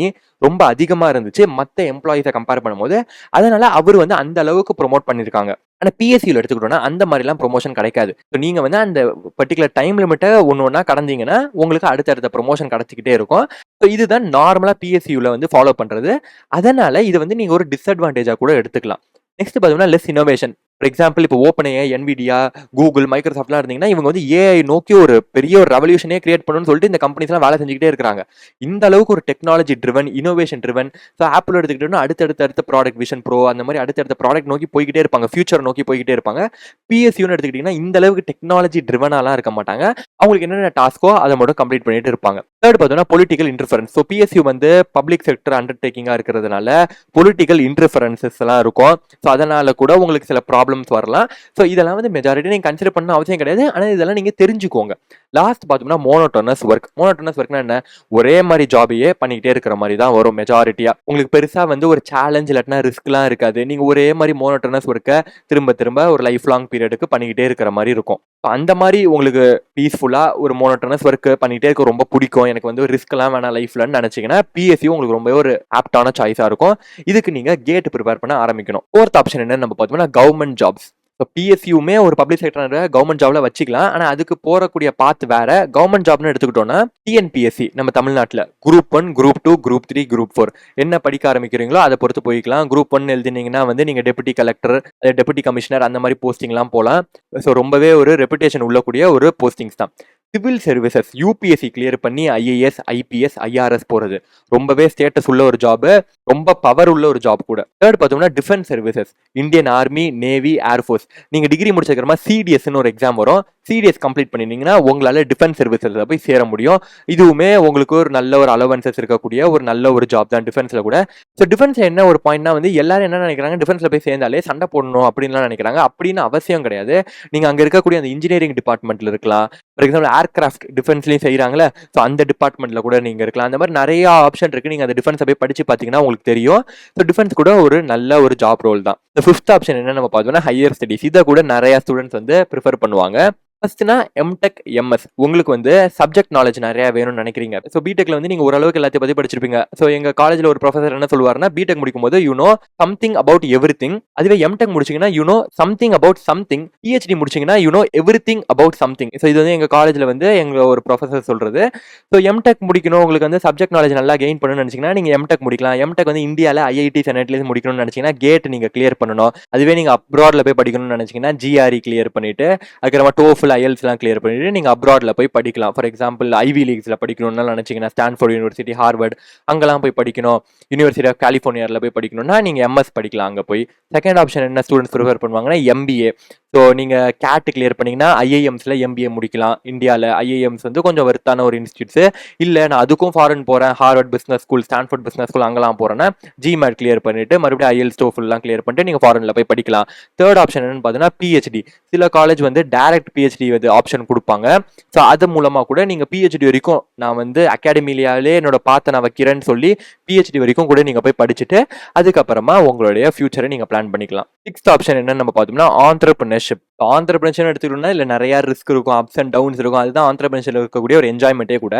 ரொம்ப அதிகமாக இருந்துச்சு மற்ற எம்ப்ளாயிஸை கம்பேர் பண்ணும்போது. அதனால அவர் வந்து அந்த அளவுக்கு ப்ரொமோட் பண்ணியிருக்காங்க. ஆனால் பிஎஸ்சியில் எடுத்துக்கிட்டோம்னா அந்த மாதிரிலாம் ப்ரொமோஷன் கிடைக்காது. ஸோ நீங்கள் வந்து அந்த பர்டிகுலர் டைம் லிமிட்டை ஒன்று கடந்தீங்கன்னா உங்களுக்கு அடுத்தடுத்த ப்ரொமோஷன் கிடச்சிக்கிட்டே இருக்கும். ஸோ இதுதான் நார்மலாக பிஎஸ்சியில் வந்து ஃபாலோ பண்ணுறது. அதனால இது வந்து நீங்கள் ஒரு டிஸ்அட்வான்டேஜாக கூட எடுத்துக்கலாம். நெக்ஸ்ட் பார்த்தோம்னா லெஸ் இனோவேஷன். ஃபார் எக்ஸாம்பிள் இப்போ ஓப்பன்ஏஐ, என்விடியா, கூகுள், மைக்ரோசாஃப்ட்லாம் இருந்தீங்கன்னா இவங்க வந்து ஏஐ நோக்கி ஒரு பெரிய ஒரு ரெவல்யூஷனே கிரியேட் பண்ணணும்னு சொல்லிட்டு இந்த கம்பெனிஸ்லாம் வேலை செஞ்சுக்கிட்டே இருக்காங்க. இந்த அளவுக்கு ஒரு technology driven, innovation driven. So apple எடுத்துக்கிட்டோம்னா அடுத்தடுத்த ப்ராடக்ட் விஷன் ப்ரோ அந்த மாதிரி அடுத்தடுத்த ப்ராடக்ட் நோக்கி போய்கிட்டே இருப்பாங்க, ஃபியூச்சர் நோக்கி போய்கிட்டே இருப்பாங்க. பிஎஸ்சியூன்னு எடுத்துக்கிட்டிங்கன்னா இந்த அளவுக்கு டெக்னாலஜி ட்ரிவனாலாம் இருக்க மாட்டாங்க. அவங்களுக்கு என்னென்ன டாஸ்க்கோ அதை மட்டும் கம்ப்ளீட் பண்ணிட்டு இருப்பாங்க. தேர்ட் பார்த்தோம்னா பொலிட்டிக்கல் இன்டர்ஃபரன்ஸ். ஸோ பிஎஸ்சியூ வந்து பப்ளிக் செக்டர் அண்டர்டேக்கிங்காக இருக்கிறதுனால பொலிட்டிக்கல் இன்டர்ஃபரன்சஸ் எல்லாம் இருக்கும். ஸோ அதனால கூட உங்களுக்கு சில ப்ராப்ளம்ஸ் வரலாம். ஸோ இதெல்லாம் வந்து மெஜாரிட்டி நீங்கள் கன்சிடர் பண்ண அவசியம் கிடையாது. ஆனால் இதெல்லாம் நீங்கள் தெரிஞ்சுக்கோங்க. லாஸ்ட் பார்த்தோம்னா மோனோட்டோனஸ் ஒர்க். மோனோட்டோனஸ் ஒர்க்னா என்ன? ஒரே மாதிரி ஜாபையே பண்ணிக்கிட்டே இருக்கிற மாதிரி தான் வரும் மெஜாரிட்டியாக. உங்களுக்கு பெருசாக வந்து ஒரு சேலஞ்ச் இல்லாட்டினா ரிஸ்க்லாம் இருக்காது. நீங்கள் ஒரே மாதிரி மோனோட்டோனஸ் ஒர்க்கை திரும்ப திரும்ப ஒரு லைஃப் லாங் பீரியடுக்கு பண்ணிக்கிட்டே இருக்கிற மாதிரி இருக்கும். அந்த மாதிரி உங்களுக்கு பீஸ்ஃபுல்லாக ஒரு மோனோட்டோனஸ் ஒர்க் பண்ணிகிட்டே இருக்க ரொம்ப பிடிக்கும், எனக்கு வந்து ரிஸ்க்லாம் வேணாம் லைஃப்லன்னு நினச்சிங்கன்னா பிஎஸ்சியும் உங்களுக்கு ரொம்பவே ஒரு ஆப்டான சாய்ஸாக இருக்கும். இதுக்கு நீங்கள் கேட் ப்ரிப்பேர் பண்ண ஆரம்பிக்கணும். ஃபோர்த் ஆப்ஷன் என்னன்னு நம்ம பார்த்தோம்னா கவர்மெண்ட் ஜாப்ஸ். ஸோ பிஎஸ்சியுமே ஒரு பப்ளிக் செக்டர் கவர்மெண்ட் ஜாப்ல வச்சுக்கலாம். ஆனால் அதுக்கு போகக்கூடிய பாத் வேற. கவர்மெண்ட் ஜாப்னு எடுத்துக்கிட்டோம்னா டிஎன்பிஎஸ்சி நம்ம தமிழ்நாட்டில் குரூப் 1, குரூப் 2, குரூப் 3, குரூப் 4 என்ன படிக்க ஆரம்பிக்கிறீங்களோ அதை பொறுத்து போய்க்கலாம். குரூப் 1 எழுதினீங்கன்னா வந்து நீங்கள் டெபுட்டி கலெக்டர், டெபுட்டி கமிஷனர் அந்த மாதிரி போஸ்டிங்லாம் போகலாம். ஸோ ரொம்பவே ஒரு ரெப்புடேஷன் உள்ளக்கூடிய ஒரு போஸ்டிங்ஸ் தான். சிவில் சர்வீசஸ் யூபிஎஸ்சி கிளியர் பண்ணி ஐஏஎஸ், ஐபிஎஸ், ஐஆர்எஸ் போகிறது ரொம்பவே ஸ்டேட்டஸ் உள்ள ஒரு ஜாப், ரொம்ப பவர் உள்ள ஒரு ஜாப் கூட. தேர்ட் பார்த்தோம்னா defence services, Indian army, navy, air force. நீங்கள் டிகிரி முடிச்சதுக்கப்புறமா சிடிஎஸ்ன்னு ஒரு எக்ஸாம் வரும். சிடிஎஸ் கம்ப்ளீட் பண்ணிட்டீங்கன்னா உங்களால் டிஃபென்ஸ் சர்வீஸில் போய் சேர முடியும். இதுவுமே உங்களுக்கு ஒரு நல்ல ஒரு அலவன்சஸ் இருக்கக்கூடிய ஒரு நல்ல ஒரு ஜாப் தான் டிஃபென்ஸில் கூட. ஸோ டிஃபென்ஸ் என்ன ஒரு பாயிண்ட்னா வந்து எல்லாரும் என்ன நினைக்கிறாங்க, டிஃபென்ஸில் போய் சேர்ந்தாலே சண்டை போடணும் அப்படின்லாம் நினைக்கிறாங்க. அப்படின்னு அவசியம் கிடையாது. நீங்கள் அங்கே இருக்கக்கூடிய அந்த இன்ஜினியரிங் டிபார்ட்மெண்ட்டில் இருக்கலாம். ஃபார் எக்ஸாம்பிள் ஏர்கிராஃப்ட் டிஃபென்ஸ்லயும் செய்யறாங்களே, ஸோ அந்த டிபார்ட்மெண்ட்ல கூட நீங்க இருக்கலாம். அந்த மாதிரி நிறைய ஆப்ஷன் இருக்கு. நீங்க அந்த டிஃபென்ஸை போய் படிச்சு பார்த்தீங்கன்னா உங்களுக்கு தெரியும். ஸோ டிஃபென்ஸ் கூட ஒரு நல்ல ஒரு ஜாப் ரோல் தான். இந்த ஃபிஃப்த் ஆப்ஷன் என்ன நம்ம பார்த்தோம்னா ஹையர் ஸ்டடிஸ். இதை கூட நிறைய ஸ்டூடெண்ட்ஸ் வந்து ப்ரிஃபர் பண்ணுவாங்க. ஃபர்ஸ்ட்னா எம்டெக் எம்எஸ். உங்களுக்கு வந்து சப்ஜெக்ட் நாலேஜ் நிறைய வேணும்னு நினைக்கிறீங்க. ஸோ பிடெக்ல வந்து நீங்க ஓரளவுக்கு எல்லாத்தையும் பத்தி படிச்சிருப்பீங்க. ஸோ எங்க காலேஜ்ல ஒரு ப்ரொஃபசர் என்ன சொல்லுவாருன்னா, பிடெக் முடிக்கும் போது you know something about everything. அதுவே எம்டெக் முடிச்சீங்கன்னா you know something about something. PhD முடிச்சீங்கன்னா you know everything about something. So இது வந்து எங்க காலேஜ்ல வந்து எங்க ஒரு ப்ரொஃபசர் சொல்றது. ஸோ எம்டெக் முடிக்கணும், உங்களுக்கு வந்து சப்ஜெக்ட் நாலேஜ் நல்லா கெயின் பண்ணணும்னு நினைச்சீங்கன்னா நீங்க எம்டெக் முடிக்கலாம். எம்டெக் வந்து இந்தியாவில் ஐஐடி செனட்லேருந்து முடிக்கணும்னு நினைச்சீங்கன்னா கேட் நீங்க கிளியர் பண்ணணும். அதுவே நீங்க அப்ராட்ல போய் படிக்கணும்னு நினைச்சீங்கன்னா ஜிஆர்இ கிளியர் பண்ணிட்டு, அதுக்கப்புறமா டோஃபல் ஐஎல்ஸ் எல்லாம் கிளியர் பண்ணிட்டு நீங்க அப்ராட்ல போய் படிக்கலாம். ஃபார் எக்ஸாம்பிள் ஐவி லீக்ஸ்ல படிக்கணும்னு நினைச்சீங்கன்னா ஸ்டான்ஃபோர்ட் யூனிவர்சிட்டி, ஹார்வர்ட் அங்கெல்லாம் போய் படிக்கணும். யூனிவர்சிட்டி ஆஃப் கலிஃபோர்னியாவில் போய் படிக்கணும்னா நீங்க எம்எஸ் படிக்கலாம் அங்க போய். செகண்ட் ஆப்ஷன் என்ன ஸ்டூடெண்ட்ஸ் ப்ரிஃபர் பண்ணுவாங்கன்னா எம்பிஏ. ஸோ நீங்கள் கேட் கிளியர் பண்ணிங்கன்னா ஐஐஎம்ஸில் எம்பிஏ முடிக்கலாம். இந்தியாவில் ஐஐஎம்ஸ் வந்து கொஞ்சம் வர்த்தான ஒரு இன்ஸ்டியூட்ஸு. இல்லை நான் அதுக்கும் ஃபாரின் போகிறேன், Harvard business school, Stanford business school அங்கெல்லாம் போகிறேன்னா ஜிமேட் கிளியர் பண்ணிட்டு மறுபடியும் ஐஎல்ஸ் டோஃபல்லாம் கிளியர் பண்ணிட்டு நீங்கள் ஃபாரினில் போய் படிக்கலாம். தேர்ட் ஆப்ஷன் என்னன்னு பார்த்தீங்கன்னா பிஹெச்டி. சில காலேஜ் வந்து டைரக்ட் பிஹெச்டி வந்து ஆப்ஷன் கொடுப்பாங்க. ஸோ அது மூலமாக கூட நீங்கள் பிஹெச்டி வரைக்கும் நான் வந்து அகாடமிலேயே என்னோட பாத்தை நான் வைக்கிறேன்னு சொல்லி பிஹெச்டி வரைக்கும் கூட நீங்கள் போய் படிச்சுட்டு அதுக்கப்புறமா உங்களுடைய ஃபியூச்சரை நீங்கள் பிளான் பண்ணிக்கலாம். சிக்ஸ்த் ஆப்ஷன் என்னன்னு நம்ம பார்த்தோம்னா ஆண்டர்பிரினர்ஷிப். ஆண்டர்பிரினர்ஷிப் எடுத்துக்கிட்டோம்னா இல்லை நிறைய ரிஸ்க் இருக்கும், அப்ஸ் அண்ட் டவுன்ஸ் இருக்கும். அதுதான் ஆண்டர்பிரினர்ஷிப்ல இருக்கக்கூடிய ஒரு என்ஜாய்மெண்ட்டே கூட.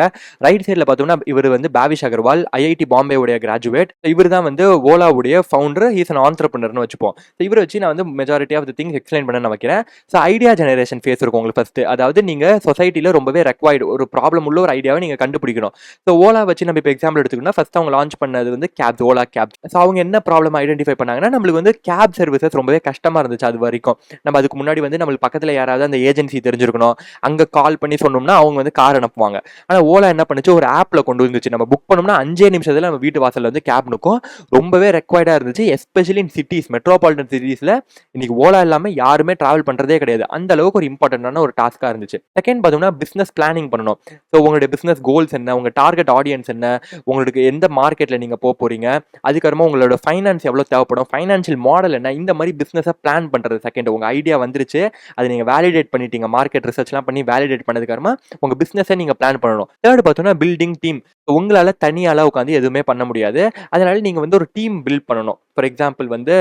ரைட் சைடில் பார்த்தோம்னா இவர் வந்து பாவிஷ் அகர்வால், ஐஐடி பாம்பே உடைய கிராஜுவேட். இவர் தான் வந்து ஓலாவுடைய ஃபவுண்டர். ஹீஸ் அன் ஆண்டர்பிரினர்னு வச்சுப்போம். இவரை வச்சு நான் வந்து majority of the things explain பண்ண நான் வைக்கிறேன். ஸோ ஐடியா ஜெனரேஷன் ஃபேஸ் இருக்கும் உங்களுக்கு ஃபர்ஸ்ட். அதாவது நீங்கள் சொசைட்டியில் ரொம்பவே ரெக்வயர்டு ஒரு ப்ராப்ளம் உள்ள ஒரு ஐடியாவை நீங்கள் கண்டுபிடிக்கணும். ஸோ ஓலா வச்சு நம்ம இப்போ எக்ஸாம்பிள் எடுத்துக்கணும்னா ஃபர்ஸ்ட் அவங்க லான்ச் பண்ணது வந்து கேப்ஸ், ஓலா கேப்ஸ். ஸோ அவங்க என்ன ப்ராப்ளம் ஐடென்டிஃபை பண்ணாங்கன்னா, நம்மளுக்கு வந்து கேப் சர்வீசஸ் ரொம்பவே கஷ்டமாக இருந்துச்சு அது வரைக்கும். நம்ம அதுக்கு முன்னாடி வந்து நம்மளுக்கு பக்கத்தில் யாராவது அந்த ஏஜென்சி தெரிஞ்சிருக்கணும், அங்கே கால் பண்ணி சொன்னோம்னா அவங்க வந்து கார் அனுப்புவாங்க. ஆனால் ஓலா என்ன பண்ணுச்சு, ஒரு ஆப்பில் கொண்டு வந்துச்சு. நம்ம புக் பண்ணோம்னா 5 நிமிஷத்தில் நம்ம வீட்டு வாசலில் வந்து கேப் நிற்கும். ரொம்பவே ரெக்வயர்டாக இருந்துச்சு, எஸ்பெஷலி இன் சிட்டிஸ், மெட்ரோபாலிட்டன் சிட்டிஸில். இன்னைக்கு ஓலா இல்லாமல் யாருமே டிராவல் பண்ணுறதே கிடையாது. அந்த அளவுக்கு ஒரு இம்பார்ட்டன்டான ஒரு டாஸ்க்காக இருந்துச்சு. செகண்ட் பார்த்தோம்னா பிஸ்னஸ் பிளானிங் பண்ணணும். ஸோ உங்களுடைய பிஸ்னஸ் கோல்ஸ் என்ன, உங்கள் டார்கெட் ஆடியன்ஸ் என்ன, உங்களுக்கு எந்த மார்க்கெட்டில் நீங்கள் போகிறீங்க, அதுக்கப்புறமா உங்களோட ஃபைனான்ஸ் எவ்வளோ தேவைப்படும், ஃபைனான்ஷியல் மாடல் என்ன, இந்த மாதிரி பிஸ்னஸை பிளான் பண்ணுறது. செகண்ட் உங்கள் ஐடியா வந்துருச்சு, அதை நீங்கள் வேலிடேட் பண்ணிட்டீங்க, மார்க்கெட் ரிசர்ச்லாம் பண்ணி வேலிடேட் பண்ணதுக்கப்புறமா உங்கள் பிஸ்னஸை நீங்கள் பிளான் பண்ணணும். தேர்ட் பார்த்தோம்னா பில்டிங் டீம். உங்களால் தனியால் உட்காந்து எதுவுமே பண்ண முடியாது. அதனால நீங்கள் வந்து ஒரு டீம் பில்ட் பண்ணணும். ஃபார் எக்ஸாம்பிள் வந்து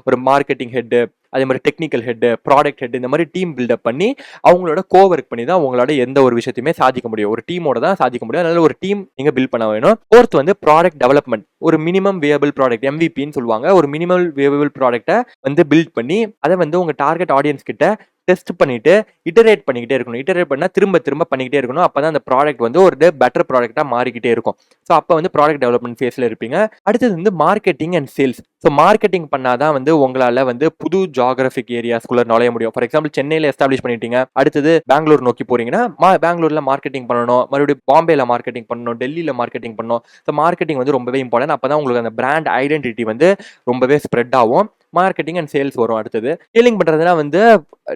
ஒரு மார்க்கெட்டிங் ஹெட்டு, அதே மாதிரி டெக்னிக்கல் ஹெட்டு, ப்ராடக்ட் ஹெட், இந்த மாதிரி டீம் பில்டப் பண்ணி அவங்களோட கோவர்க் பண்ணி தான் உங்களோட எந்த ஒரு விஷயத்தையுமே சாதிக்க முடியும். ஒரு டீமோட தான் சாதிக்க முடியும். அதனால ஒரு டீம் நீங்கள் பில்ட் பண்ண வேணும். ஃபோர்த் வந்து ப்ராடக்ட் டெவலப்மெண்ட். ஒரு மினிமம் வியபிள் ப்ராடக்ட், எம்விபின்னு சொல்லுவாங்க. ஒரு மினிமம் வியபிள் ப்ராடக்ட்டை வந்து பில்ட் பண்ணி அதை வந்து உங்கள் டார்கெட் ஆடியன்ஸ் கிட்ட டெஸ்ட் பண்ணிட்டு இட்டரேட் பண்ணிக்கிட்டே இருக்கணும். இட்டரேட் பண்ணால் திரும்ப திரும்ப பண்ணிக்கிட்டே இருக்கணும். அப்போ தான் அந்த ப்ராடக்ட் வந்து ஒரு பெட்டர் ப்ராடக்டாக மாறிக்கிட்டே இருக்கும். ஸோ அப்போ வந்து ப்ராடக்ட் டெவலப்மெண்ட் ஃபேஸில் இருப்பீங்க. அடுத்தது வந்து marketing and sales. So marketing பண்ணால் தான் வந்து உங்களால் வந்து புது ஜாகிரபிக் ஏரியாஸ்குள்ளே நுழைய முடியும். ஃபார் எக்ஸாம்பிள் சென்னையில் எஸ்டாப்ளிஷ் பண்ணிட்டீங்க, அடுத்தது பெங்களூர் நோக்கி போறீங்கன்னா பெங்களூரில் மார்க்கெட்டிங் பண்ணணும், மறுபடியும் பாம்பேல மார்க்கெட்டிங் பண்ணணும், டெல்லியில் மார்க்கெட்டிங் பண்ணணும். ஸோ மார்க்கெட்டிங் வந்து ரொம்பவே இம்பார்ட்டன்ட். அப்போ தான் உங்களுக்கு அந்த பிராண்ட் ஐடென்டிட்டி வந்து ரொம்பவே ஸ்ப்ரெட் ஆகும். மார்க்கெட்டிங் அண்ட் சேல்ஸ் வரும். அடுத்தது சேலிங் பண்ணுறதுனா வந்து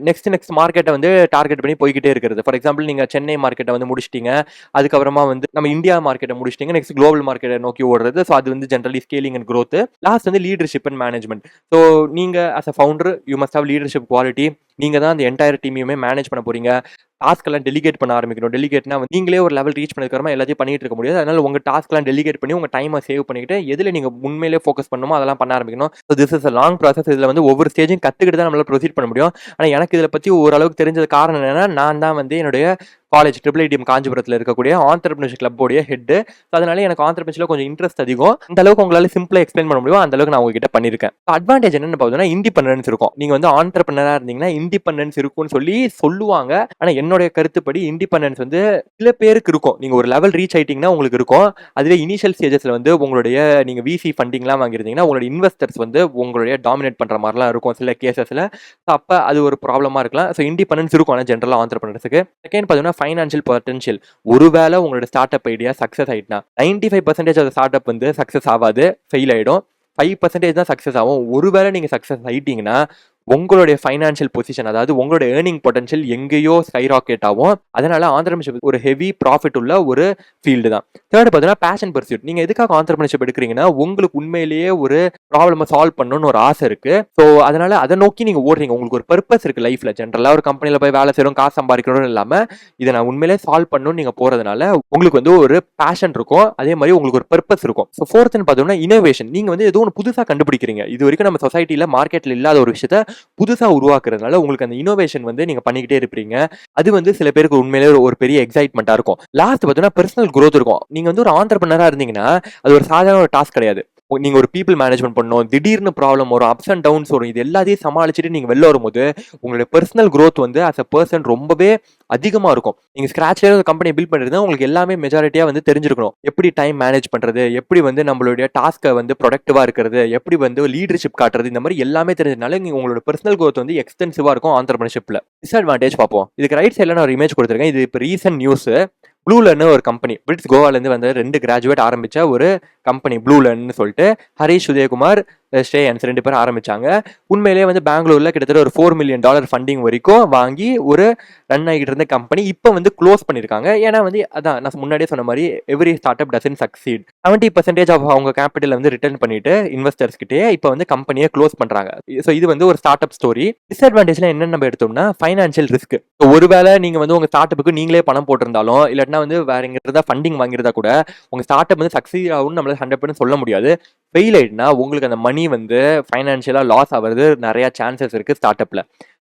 நெக்ஸ்ட் மார்க்கெட்டை வந்து டார்கெட் பண்ணி போய்கிட்டே இருக்கிறது. ஃபார் எக்ஸாம்பிள் நீங்கள் சென்னை மார்க்கெட்டை வந்து முடிச்சிட்டீங்க, அதுக்கப்புறமா வந்து நம்ம இந்தியா மார்க்கெட்டை முடிச்சிட்டீங்க, நெக்ஸ்ட் குளோபல் மார்க்கெட்டை நோக்கி ஓடுறது. ஸோ அது வந்து generally scaling and growth. Last வந்து லீடர்ஷிப் அண்ட் மேனேஜ்மெண்ட். ஸோ நீங்கள் as a founder you must have leadership quality. நீங்கள் தான் அந்த என்டையர் டீமையுமே மேனேஜ் பண்ண போறீங்க. டாஸ்க்கெல்லாம் டெலிகேட் பண்ண ஆரம்பிக்கணும். டெலிகேட்னா நீங்களே ஒரு லெவல் ரீச் பண்ணதுக்கப்புறமா எல்லாத்தையும் பண்ணிட்டு இருக்க முடியாது. அதனால உங்கள் டாஸ்க்லாம் டெலிகேட் பண்ணி உங்கள் டைமை சேவ் பண்ணிக்கிட்டு எதில் நீங்கள் உண்மையிலே ஃபோக்கஸ் பண்ணணுமோ அதெல்லாம் பண்ண ஆரம்பிக்கணும். So this is a long process. இதில் வந்து ஒவ்வொரு ஸ்டேஜும் கற்றுக்கிட்டு தான் நம்மளால் ப்ரொசீட் பண்ண முடியும். ஆனால் எனக்கு இதில் பற்றி ஓரளவுக்கு தெரிஞ்சது காரணம் என்னன்னா, நான் தான் வந்து என்னுடைய காலேஜ் IIITM காஞ்சிபுரத்தில் இருக்கக்கூடிய ஆண்டர்பிரினர்ஷிப் கிளப்போடைய ஹெட். அதனால எனக்கு ஆண்டர்பிரினர்ஷிப்ல கொஞ்சம் இன்ட்ரெஸ்ட் அதிகம். அந்த அளவுக்கு உங்களால சிம்பிளா எக்ஸ்பிளைன் பண்ண முடியும், அந்த அளவுக்கு நான் உங்ககிட்ட பண்ணியிருக்கேன். அட்வான்டேஜ் என்னன்னு பார்த்தோம்னா இண்டிபெண்டன்ஸ் இருக்கும். நீங்க வந்து ஆண்டர்பிரினரா இருந்தீங்கன்னா இண்டிபெண்டன்ஸ் இருக்கும்னு சொல்லுவாங்க. ஆனா என்னுடைய கருத்துப்படி இண்டிபெண்டன்ஸ் வந்து சில பேருக்கு இருக்கும். நீங்க ஒரு லெவல் ரீச் ஆயிட்டீங்கன்னா உங்களுக்கு இருக்கும். அதுவே இனிஷியல் ஸ்டேஜஸ்ல வந்து உங்களுடைய நீங்க விசி ஃபண்டிங்லாம் வாங்கியிருந்தீங்கன்னா உங்களுடைய இன்வெஸ்டர்ஸ் வந்து உங்களுடைய டாமினேட் பண்ற மாதிரிலாம் இருக்கும் சில கேசஸ்ல. அப்ப அது ஒரு ப்ராப்ளமா இருக்கலாம். ஸோ இண்டிபெண்டன்ஸ் இருக்கும் ஆனால் ஜென்ரலா ஆண்டர்பிரினர்ஸுக்கு. செகண்ட் பார்த்தீங்கன்னா ஃபைனான்ஷியல் பொட்டன்ஷியல். ஒருவேளை உங்களோட ஸ்டார்ட் அப் ஐடியா சக்ஸஸ் ஆயிட்டுனா 95% ஆஃப் ஸ்டார்ட் அப் வந்து சக்ஸஸ் ஆகாது, ஃபெயில் ஆயிடும். 5% தான் சக்ஸஸ் ஆகும். ஒருவேளை நீங்க சக்ஸஸ் ஆயிட்டீங்கன்னா உங்களுடைய ஃபைனான்ஷியல் பொசிஷன், அதாவது உங்களுடைய ஏர்னிங் பொட்டன்ஷியல் எங்கேயோ ஸ்கை ராக்கெட் ஆகும். அதனால ஆண்டர்பிரினர்ஷிப் ஒரு ஹெவி ப்ராஃபிட் உள்ள ஒரு ஃபீல்டு தான். தேர்ட் பார்த்தீங்கன்னா பேஷன் பர்சூட். நீங்க எதுக்காக ஆண்டர்பிரினர்ஷிப் எடுக்கிறீங்கன்னா, உங்களுக்கு உண்மையிலேயே ஒரு ப்ராப்ளம சால்வ் பண்ணணும்னு ஒரு ஆசை இருக்கு. ஸோ அதனால அதை நோக்கி நீங்க ஓடுறீங்க. உங்களுக்கு ஒரு பர்பஸ் இருக்கு லைஃப்ல. ஜென்ரலா ஒரு கம்பெனில போய் வேலை செய்யறோம், காசு சம்பாதிக்கணும்னு இல்லாம, இதை நான் உண்மையிலேயே சால்வ் பண்ணணும்னு நீங்க போறதுனால உங்களுக்கு வந்து ஒரு பேஷன் இருக்கும். அதே மாதிரி உங்களுக்கு ஒரு பர்பஸ் இருக்கும். ஸோ ஃபோர்த்னு பார்த்தோம்னா இனோவேஷன். நீங்க வந்து ஏதோ ஒன்று புதுசா கண்டுபிடிக்கிறீங்க. இது வரைக்கும் நம்ம சொசைட்டில மார்க்கெட்ல இல்லாத ஒரு விஷயத்த புதுசா உருவாக்குறதுனால உங்களுக்கு அந்த இனோவேஷன் வந்து நீங்க பண்ணிக்கிட்டே இருப்பீங்க. அது வந்து சில பேருக்கு உண்மையிலேயே ஒரு பெரிய எக்ஸைட்மெண்டா இருக்கும். லாஸ்ட் பார்த்தீங்கன்னா பர்சனல் growth இருக்கும். நீங்க வந்து ஒரு ஆண்டர்பிரினரா இருந்தீங்கன்னா, அது ஒரு சாதாரண ஒரு டாஸ்க் கிடையாது. நீங்க ஒரு பீப்பிள் மேனேஜ்மெண்ட் பண்ணணும். திடீர்னு ப்ராப்ளம் வரும், அப்ஸ் அண்ட் டவுன்ஸ் வரும். இது எல்லாத்தையும் சமாளிச்சுட்டு நீங்க வெளில வரும்போது உங்களுடைய பர்சனல் growth வந்து as a person ரொம்பவே அதிகமா இருக்கும். நீங்க ஸ்கிராச்ல ஒரு கம்பெனி பில்ட் பண்றதுனா உங்களுக்கு எல்லாமே மெஜாரிட்டியா வந்து தெரிஞ்சிருக்கணும். எப்படி டைம் மேனேஜ் பண்றது, எப்படி வந்து நம்மளுடைய டாஸ்க்கை வந்து ப்ரொடக்டிவா இருக்கிறது, எப்படி வந்து லீடர்ஷிப் காட்டுறது, இந்த மாதிரி எல்லாமே தெரிஞ்சதுனால நீங்க உங்களோட பர்சனல் growth வந்து எக்ஸ்டென்சிவா இருக்கும் ஆண்டர்பிரினர்ஷிப்ல. டிஸ்அட்வான்டேஜ் பார்ப்போம். இதுக்கு ரைட் சைடுல நான் ஒரு இமேஜ் கொடுத்துருக்கேன். இது இப்போ ரீசன்ட் நியூஸ். ப்ளூலர்னு ஒரு கம்பெனி, பிரிட்ஸ் கோவாலேருந்து வந்து 2 கிராஜுவேட் ஆரம்பிச்ச ஒரு கம்பெனி ப்ளூலர்னு சொல்லிட்டு ஹரிஷ் உதயகுமார், ஸ்ரேயன்ஸ் 2 பேரும் ஆரம்பிச்சாங்க. உண்மையிலேயே வந்து பெங்களூர்ல கிட்டத்தட்ட ஒரு $4 million ஃபண்டிங் வரைக்கும் வாங்கி ஒரு ரன் ஆகிட்டு இருந்த கம்பெனி இப்போ வந்து க்ளோஸ் பண்ணியிருக்காங்க. ஏன்னா வந்து அதான் நான் முன்னாடியே சொன்ன மாதிரி every startup doesn't succeed. 70% of அவங்க கேபிட்டல் வந்து ரிட்டர்ன் பண்ணிட்டு இன்வெஸ்டர்ஸ் கிட்டே இப்போ வந்து கம்பெனியை க்ளோஸ் பண்றாங்க. ஸோ இது வந்து ஒரு ஸ்டார்ட் அப் ஸ்டோரி. டிஸ்அட்வான்டேஜ்ல என்ன நம்ம எடுத்தோம்னா ஃபைனான்ஷியல் ரிஸ்க். ஒருவேளை நீங்க வந்து உங்க ஸ்டார்ட் அப்புக்கு நீங்களே பணம் போட்டிருந்தாலும், இல்லாட்டினா வந்து வேற எங்கிட்ட ஃபண்டிங் வாங்கியிருந்தா கூட உங்க ஸ்டார்ட் அப் வந்து சக்சீட் ஆகும்னு நம்மளால 100% சொல்ல முடியாது. ஃபெயில் ஆயிடுனா உங்களுக்கு அந்த மணி வந்து ஃபைனான்ஷியலா லாஸ் ஆகிறது நிறைய சான்சஸ் இருக்கு ஸ்டார்ட் அப்ல.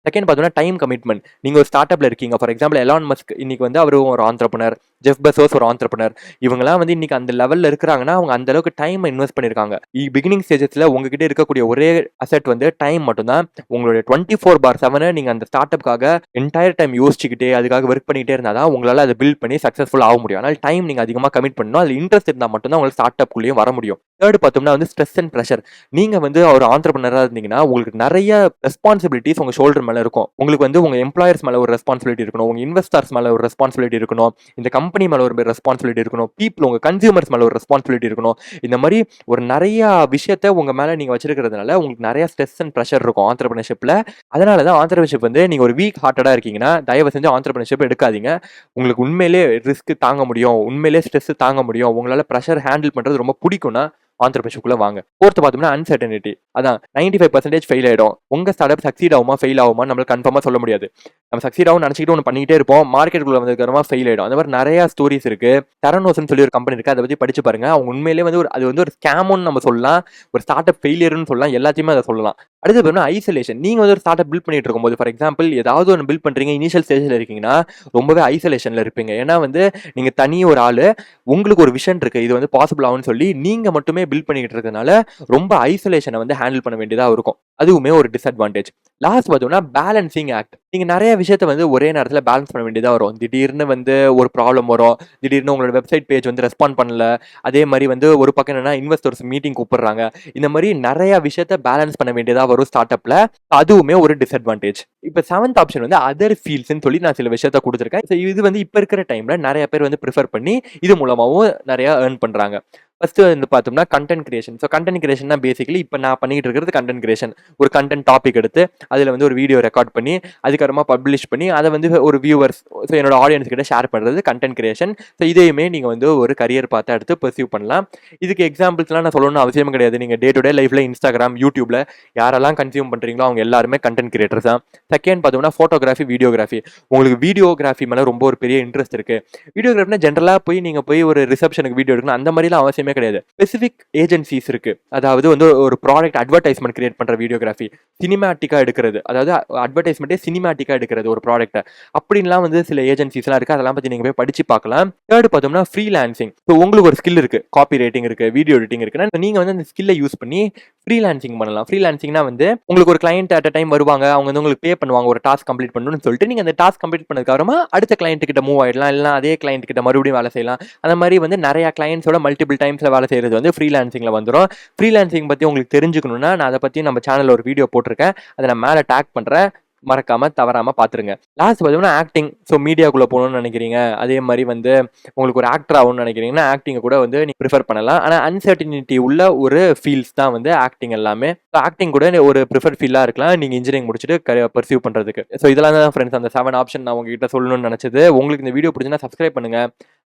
செகண்ட் பார்த்தோம்னா டைம் கமிட்மெண்ட். நீங்க ஒரு ஸ்டார்ட் அப்ல இருக்கீங்க. ஃபார் எக்ஸாம்பிள் எலான் மஸ்க் இன்னைக்கு வந்து அவரு ஒரு ஆண்டர்பிரினர், ஜெஃப் பெசோஸ் ஒரு ஆண்டர்பிரினர். இவங்கலாம் வந்து இன்னைக்கு அந்த லெவல்ல இருக்கிறாங்கன்னா அவங்க அந்த அளவுக்கு டைம் இன்வெஸ்ட் பண்ணிருக்காங்க. பிகினிங் ஸ்டேஜஸ்ல உங்ககிட்ட இருக்கக்கூடிய ஒரே அசெட் வந்து டைம் மட்டும்தான். உங்களுடைய 24/7 நீங்க அந்த ஸ்டார்ட் அப்காக என்டையர் டைம் யோசிச்சுக்கிட்டே அதுக்காக ஒர்க் பண்ணிக்கிட்டே இருந்தாதான் உங்களால அதை பில்ட் பண்ணி சக்சஸ்ஃபுல் ஆக முடியும். அதனால டைம் நீங்க அதிகமா கமிட் பண்ணணும். அதுல இன்ட்ரெஸ்ட் இருந்தால் மட்டும்தான் உங்களுக்கு ஸ்டார்ட் அப்குள்ளேயும் வர முடியும். தேர்ட் பார்த்தோம்னா வந்து ஸ்ட்ரெஸ் அண்ட் ப்ரெஷர். நீங்க வந்து ஒரு ஆண்டர்பிரினரா இருந்தீங்கன்னா உங்களுக்கு நிறைய ரெஸ்பான்சிபிலிட்டிஸ் உங்க ஷோல்டர் மேல இருக்கும். உங்களுக்கு வந்து உங்க எம்ப்ளாயர்ஸ் மேல ஒரு ரெஸ்பான்சிபிலிட்டி இருக்கணும், உங்க இன்வெஸ்டர்ஸ் மேல ஒரு ரெஸ்பான்சிபிலிட்டி இருக்கணும், இந்த கம்பெனி மேல ஒரு ரெஸ்பான்சிபிலிட்டி இருக்கணும், பீப்புள் உங்க கன்சியூமர்ஸ் மேல ஒரு ரெஸ்பான்சிபிலிட்டி இருக்கணும். இந்த மாதிரி ஒரு நிறைய விஷயத்த உங்க மேல நீங்க வச்சிருக்கிறதுனால உங்களுக்கு நிறைய ஸ்ட்ரெஸ் அண்ட் ப்ரெஷர் இருக்கும் ஆண்டர்பிரினர்ஷிப்ல. அதனாலதான் ஆண்டர்பிரினர்ஷிப் வந்து நீங்க ஒரு வீக் ஹார்ட்டடா இருக்கீங்கன்னா தயவு செஞ்சு ஆண்டர்பிரினர்ஷிப் எடுக்காதீங்க. உங்களுக்கு உண்மையிலே ரிஸ்க் தாங்க முடியும், உண்மையிலே ஸ்ட்ரெஸ் தாங்க முடியும், உங்களால ப்ரெஷர் ஹேண்டில் பண்றது ரொம்ப பிடிக்கும்னா ஆண்டர்பிரினர்ஷிப்குள்ள வாங்க. ஃபோர்த் பார்த்தோம்னா அன்சர்டனிட்டி. அதான் 95% ஃபெயில் ஆயிடும். உங்க ஸ்டார்ட் சக்சீட் ஆகுமா ஃபெயில் ஆகுமா நம்மளால கன்ஃபார்மா சொல்ல முடியாது. நம்ம சக்சீட் ஆகும் நினைச்சிட்டு ஒன்று பண்ணிக்கிட்டே இருப்போம். மார்க்கெட்டுக்குள்ள வந்ததுக்கு ஃபெயில் ஆயிடும். அந்த மாதிரி நிறைய ஸ்டோரிஸ் இருக்கு. தெரனோஸ்னு சொல்லி ஒரு கம்பெனி இருக்கு. அதை பத்தி படிச்சு பாருங்க. அவங்க உண்மையிலேயே வந்து அது வந்து ஒரு ஸ்கேம்னு நம்ம சொல்லலாம், ஒரு ஸ்டார்ட் அப் ஃபெயிலியர்னு சொல்லலாம், எல்லாத்தையுமே அதை சொல்லலாம். அடுத்து பார்த்தீங்கன்னா ஐசோலேஷன். நீங்க வந்து ஒரு ஸ்டார்ட் அப் பில்ட் பண்ணிட்டு இருக்கும்போது ஃபார் எக்ஸாம்பிள் ஏதாவது ஒன்று பில்ட் பண்றீங்க, இனிஷியல் ஸ்டேஜ்ல இருக்கீங்கன்னா ரொம்பவே ஐசோலேஷன்ல இருப்பீங்க. ஏன்னா வந்து நீங்க தனி ஒரு ஆளு, உங்களுக்கு ஒரு விஷன் இருக்கு, இது வந்து பாசிபிள் ஆகும்னு சொல்லி நீங்க மட்டுமே பில்ட் பண்ணிக்கிட்டு இருக்கனால ரொம்ப ஐசோலேஷனை வந்து ஹேண்டில் பண்ண வேண்டியதா இருக்கும். அதுவுமே ஒரு டிஸ்அட்வான்டேஜ். லாஸ்ட் பார்த்தோம்னா பேலன்சிங் ஆக்ட். நீங்க நிறைய விஷயத்த வந்து ஒரே நேரத்தில் பேலன்ஸ் பண்ண வேண்டியதா வரும். திடீர்னு வந்து ஒரு ப்ராப்ளம் வரும், திடீர்னு உங்களோட வெப்சைட் பேஜ் வந்து ரெஸ்பாண்ட் பண்ணல, அதே மாதிரி வந்து ஒரு பக்கம் என்னன்னா இன்வெஸ்டர்ஸ் மீட்டிங் கூப்பிடுறாங்க. இந்த மாதிரி நிறைய விஷயத்த பேலன்ஸ் பண்ண வேண்டியதா வரும் ஸ்டார்ட் அப்ல. அதுவுமே ஒரு டிஸ்அட்வான்டேஜ். இப்போ செவன்த் ஆப்ஷன் வந்து அதர் ஃபீல்ட்ஸ்ன்னு சொல்லி நான் சில விஷயத்த கொடுத்துருக்கேன். இது வந்து இப்போ இருக்கிற டைம்ல நிறைய பேர் வந்து ப்ரிஃபர் பண்ணி இது மூலமாகவும் நிறைய ஏர்ன் பண்றாங்க. ஃபர்ஸ்ட் வந்து பார்த்தோம்னா கண்டென்ட் கிரியேஷன். ஸோ கண்டென்ட் கிரியேஷன்னா பேசிக்கலி இப்போ நான் பண்ணிட்டு இருக்கிறது கண்டென்ட் கிரியேஷன். ஒரு கண்டென்ட் டாபிக் எடுத்து அதில் வந்து ஒரு வீடியோ ரெக்கார்ட் பண்ணி அதுக்கப்புறமா பப்ளிஷ் பண்ணி அதை வந்து ஒரு வியூவர்ஸ், ஸோ என்னோட ஆடியன்ஸ் கிட்ட ஷேர் பண்ணுறது கண்டென்ட் கிரியேஷன். ஸோ இதையுமே நீங்கள் வந்து ஒரு கரியர் பார்த்து எடுத்து பர்சியூ பண்ணலாம். இதுக்கு எக்ஸாம்பிள்ஸ்லாம் நான் சொல்லணும்னு அவசியம் கிடையாது. நீங்கள் டே டு டே லைஃப்ல இன்ஸ்டாகிராம், யூடியூப்ல யாரெல்லாம் கன்சியூம் பண்ணுறீங்களோ அவங்க எல்லாருமே கண்டென்ட் கிரியேட்டர்ஸ் தான். செகண்ட் பார்த்தோம்னா ஃபோட்டோகிராஃபி, வீடியோகிராஃபி. உங்களுக்கு வீடியோகிராஃபி மேலே ரொம்ப ஒரு பெரிய இன்ட்ரெஸ்ட் இருக்கு. வீடியோகிராஃபினா ஜென்ரலாக நீங்கள் போய் ஒரு ரிசப்ஷனுக்கு வீடியோ எடுக்கணும் அந்த மாதிரிலாம் அவசியமே கிடையாது. ஸ்பெசிபிக் ஏஜென்சிஸ் இருக்கு. அதாவது வந்து ஒரு ப்ராடக்ட் அட்வர்டைஸ்மெண்ட் கிரியேட் பண்ற வீடியோகிராஃபி, சினிமேட்டிக்கா எடுக்கிறது, அதாவது அட்வர்டைஸ்மெண்ட்டே சினிமேட்டிக்கா எடுக்கிறது ஒரு ப்ராடக்ட்டை, அப்படின்லாம் வந்து சில ஏஜென்சிஸ்லாம் இருக்கு. அதெல்லாம் பத்தி நீங்க போய் படிச்சு பார்க்கலாம். தேர்ட் பார்த்தோம்னா ஃப்ரீலான்சிங். ஸோ உங்களுக்கு ஒரு ஸ்கில் இருக்கு, காப்பி ரைட்டிங் இருக்கு, வீடியோ எடிட்டிங் இருக்குன்னா நீங்க வந்து அந்த ஸ்கில்லை யூஸ் பண்ணி ஃப்ரீலான்சிங் பண்ணலாம். ஃப்ரீலான்சிங்னா வந்து உங்களுக்கு ஒரு கிளையண்ட் அட் அ டைம் வருவாங்க, அவங்க வந்து உங்களுக்கு பே பண்ணுவாங்க ஒரு டாஸ்க் கம்ப்ளீட் பண்ணணும்னு சொல்லிட்டு, நீங்க அந்த டாஸ்க் கம்ப்ளீட் பண்ணதுக்கு அப்புறமா அடுத்த கிளையண்ட் கிட்ட மூவ் ஆயிடலாம், இல்லைனா அதே கிளையண்ட் கிட்ட மறுபடியும் வேலை செய்யலாம். அந்த மாதிரி வந்து நிறைய கிளையன்ஸோட மல்டிபிள் டைம்ஸ்ல வேலை செய்யறது வந்து ஃப்ரீலான்சிங்ல வந்துடும். ஃப்ரீலான்சிங் பத்தி உங்களுக்கு தெரிஞ்சுக்கணும்னா நான் அதை பத்தி நம்ம சேனல்ல ஒரு வீடியோ போட்டிருக்கேன், அதை நான் மேலே டேக் பண்றேன், மறக்காம தவறாம பாத்துருங்க. லாஸ்ட் பார்த்தீங்கன்னா ஆக்டிங். ஸோ மீடியாக்குள்ள போகணும்னு நினைக்கிறீங்க, அதே மாதிரி வந்து உங்களுக்கு ஒரு ஆக்டர் ஆகணும்னு நினைக்கிறீங்கன்னா ஆக்டிங்கை கூட வந்து நீங்க ப்ரிஃபர் பண்ணலாம். ஆனால் அன்சர்டினிட்டி உள்ள ஒரு ஃபீல்ட்ஸ் தான் வந்து ஆக்டிங் எல்லாமே. ஆக்டிங் கூட ஒரு ப்ரிஃபர் ஃபீலா இருக்கலாம். நீங்க இன்ஜினியரிங் முடிச்சுட்டு பர்சியூ பண்றதுக்கு. ஸோ இதெல்லாம் தான் ஃப்ரெண்ட்ஸ் அந்த 7 ஆப்ஷன் நான் உங்ககிட்ட சொல்லணும்னு நினைச்சது. உங்களுக்கு இந்த வீடியோ பிடிச்சிருந்தா சப்ஸ்கிரைப் பண்ணுங்க,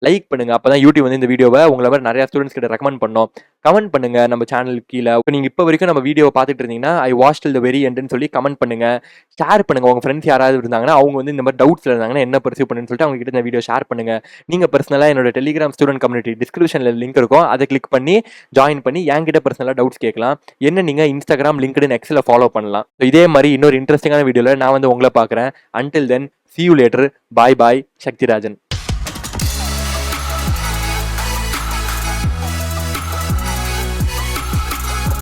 லைக் பண்ணுங்க. அப்பதான் யூடியூப் வந்து இந்த வீடியோவை உங்கள மாதிரி நிறைய ஸ்டூடெண்ட்ஸ் கிட்ட ரெக்கமெண்ட் பண்ணும். கமெண்ட் பண்ணுங்க நம்ம சேனலுக்கு கீழ. நீங்க இப்ப வரைக்கும் நம்ம வீடியோ பார்த்துட்டு இருந்தீங்கன்னா, ஐ வாட்ச்ட் டில் தி வெரி எண்ட்ன்னு சொல்லி கமெண்ட் பண்ணுங்க. ஷேர் பண்ணுங்க. உங்க ஃப்ரெண்ட்ஸ் யாராவது இருந்தாங்கன்னா, அவங்க வந்து இந்த மாதிரி டவுட்ஸ்ல இருந்தாங்கன்னா என்ன பர்சியூ பண்ணுன்னு சொல்லிட்டு அவங்க கிட்ட இந்த வீடியோ ஷேர் பண்ணுங்க. நீங்க பர்சனலா என்னோட டெலிகிராம் ஸ்டூடெண்ட் கம்யூனிட்டி டிஸ்கிரிப்ஷன்ல லிங்க் இருக்கும். அதை கிளிக் பண்ணி ஜாயின் பண்ணி என்கிட்ட பர்சனலா டவுட்ஸ் கேட்கலாம். என்ன நீங்க இன்ஸ்டாகிராம், லிங்க்டின், எக்ஸ்ல ஃபாலோ பண்ணலாம். இதே மாதிரி இன்னொரு இன்ட்ரெஸ்டிங்கான வீடியோல நான் வந்து உங்களை பார்க்குறேன். Until then see you later. Bye bye. Sakthirajan.